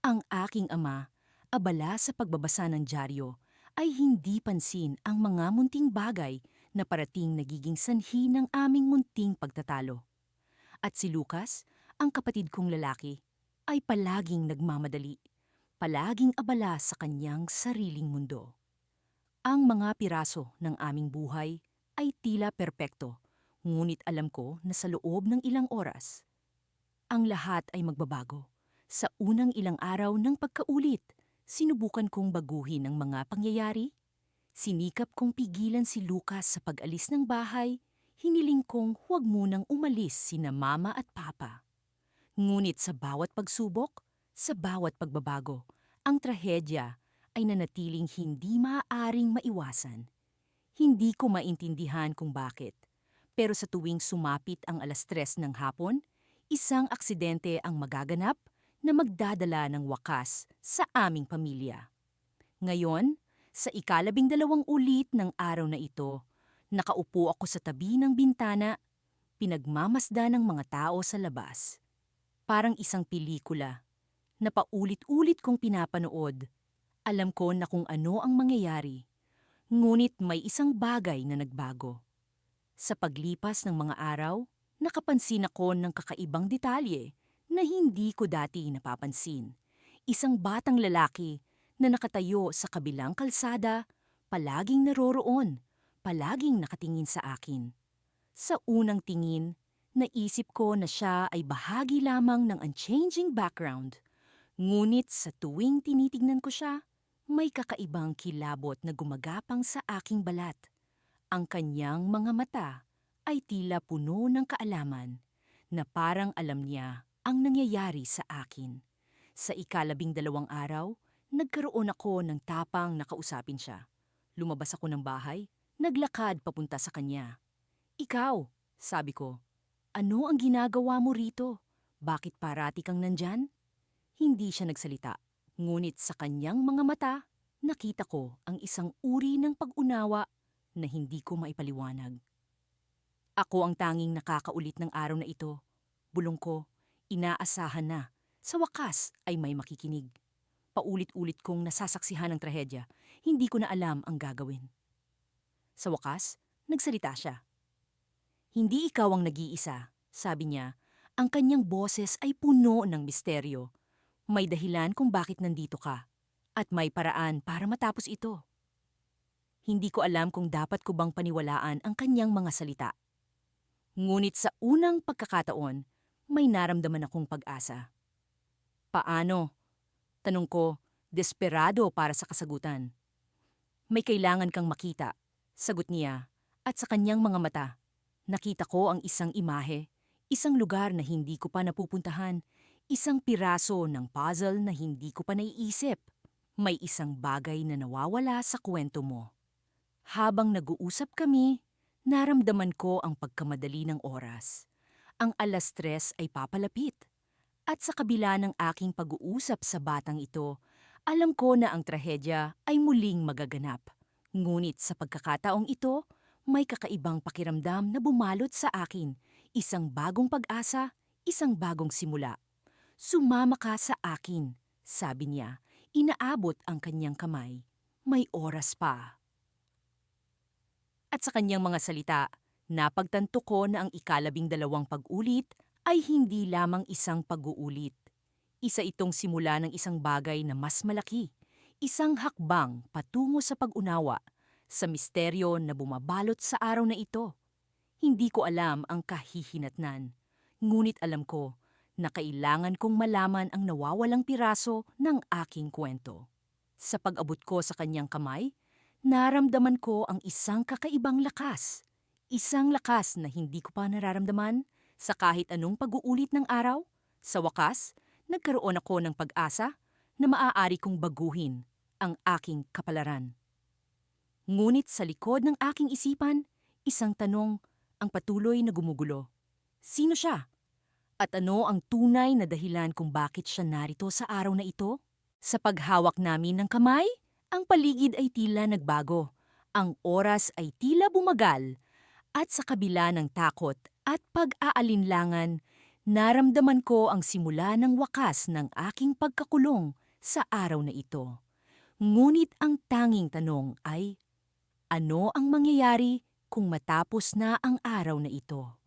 Ang aking ama, abala sa pagbabasa ng dyaryo, ay hindi pansin ang mga munting bagay na parating nagiging sanhi ng aming munting pagtatalo. At si Lucas, ang kapatid kong lalaki, ay palaging nagmamadali, palaging abala sa kanyang sariling mundo. Ang mga piraso ng aming buhay ay tila perpekto, ngunit alam ko na sa loob ng ilang oras, ang lahat ay magbabago. Sa unang ilang araw ng pagkaulit, sinubukan kong baguhin ang mga pangyayari. Sinikap kong pigilan si Lucas sa pag-alis ng bahay. Hiniling kong huwag munang umalis sina mama at papa. Ngunit sa bawat pagsubok, sa bawat pagbabago, ang trahedya ay nanatiling hindi maaaring maiwasan. Hindi ko maintindihan kung bakit. Pero sa tuwing sumapit ang 3:00 ng hapon, isang aksidente ang magaganap na magdadala ng wakas sa aming pamilya. Ngayon, sa ika-12 ulit ng araw na ito, nakaupo ako sa tabi ng bintana, pinagmamasdan ng mga tao sa labas. Parang isang pelikula na paulit-ulit kong pinapanood. Alam ko na kung ano ang mangyayari, ngunit may isang bagay na nagbago. Sa paglipas ng mga araw, nakapansin ako ng kakaibang detalye na hindi ko dati napapansin. Isang batang lalaki na nakatayo sa kabilang kalsada, palaging naroroon, palaging nakatingin sa akin. Sa unang tingin, naisip ko na siya ay bahagi lamang ng unchanging background. Ngunit sa tuwing tinitignan ko siya, may kakaibang kilabot na gumagapang sa aking balat. Ang kanyang mga mata ay tila puno ng kaalaman na parang alam niya ang nangyayari sa akin. Sa ika-12 araw, nagkaroon ako ng tapang na kausapin siya. Lumabas ako ng bahay, naglakad papunta sa kanya. "Ikaw," sabi ko, "ano ang ginagawa mo rito? Bakit parati kang nandyan?" Hindi siya nagsalita, ngunit sa kanyang mga mata, nakita ko ang isang uri ng pag-unawa na hindi ko maipaliwanag. Ako ang tanging nakakaulit ng araw na ito. Bulong ko, inaasahan na. Sa wakas ay may makikinig. Paulit-ulit kong nasasaksihan ng trahedya. Hindi ko na alam ang gagawin. Sa wakas, nagsalita siya. "Hindi ikaw ang nag-iisa," sabi niya. Ang kanyang boses ay puno ng misteryo. "May dahilan kung bakit nandito ka. At may paraan para matapos ito." Hindi ko alam kung dapat ko bang paniwalaan ang kanyang mga salita. Ngunit sa unang pagkakataon, may naramdaman akong pag-asa. "Paano?" tanong ko, desperado para sa kasagutan. "May kailangan kang makita," sagot niya, at sa kanyang mga mata, nakita ko ang isang imahe, isang lugar na hindi ko pa napupuntahan, isang piraso ng puzzle na hindi ko pa naiisip. May isang bagay na nawawala sa kwento mo. Habang nag-uusap kami, naramdaman ko ang pagkamadali ng oras. Ang 3:00 ay papalapit. At sa kabila ng aking pag-uusap sa batang ito, alam ko na ang trahedya ay muling magaganap. Ngunit sa pagkakataong ito, may kakaibang pakiramdam na bumalot sa akin. Isang bagong pag-asa, isang bagong simula. Sumama ka sa akin, sabi niya. Inaabot ang kanyang kamay. May oras pa. At sa kanyang mga salita, napagtanto ko na ang ika-12 pag-ulit ay hindi lamang isang pag-uulit. Isa itong simula ng isang bagay na mas malaki, isang hakbang patungo sa pag-unawa, sa misteryo na bumabalot sa araw na ito. Hindi ko alam ang kahihinatnan, ngunit alam ko na kailangan kong malaman ang nawawalang piraso ng aking kwento. Sa pag-abot ko sa kanyang kamay, naramdaman ko ang isang kakaibang lakas. Isang lakas na hindi ko pa nararamdaman sa kahit anong pag-uulit ng araw. Sa wakas, nagkaroon ako ng pag-asa na maaari kong baguhin ang aking kapalaran. Ngunit sa likod ng aking isipan, isang tanong ang patuloy na gumugulo. Sino siya? At ano ang tunay na dahilan kung bakit siya narito sa araw na ito? Sa paghawak namin ng kamay, ang paligid ay tila nagbago. Ang oras ay tila bumagal. At sa kabila ng takot at pag-aalinlangan, naramdaman ko ang simula ng wakas ng aking pagkakulong sa araw na ito. Ngunit ang tanging tanong ay, ano ang mangyayari kung matapos na ang araw na ito?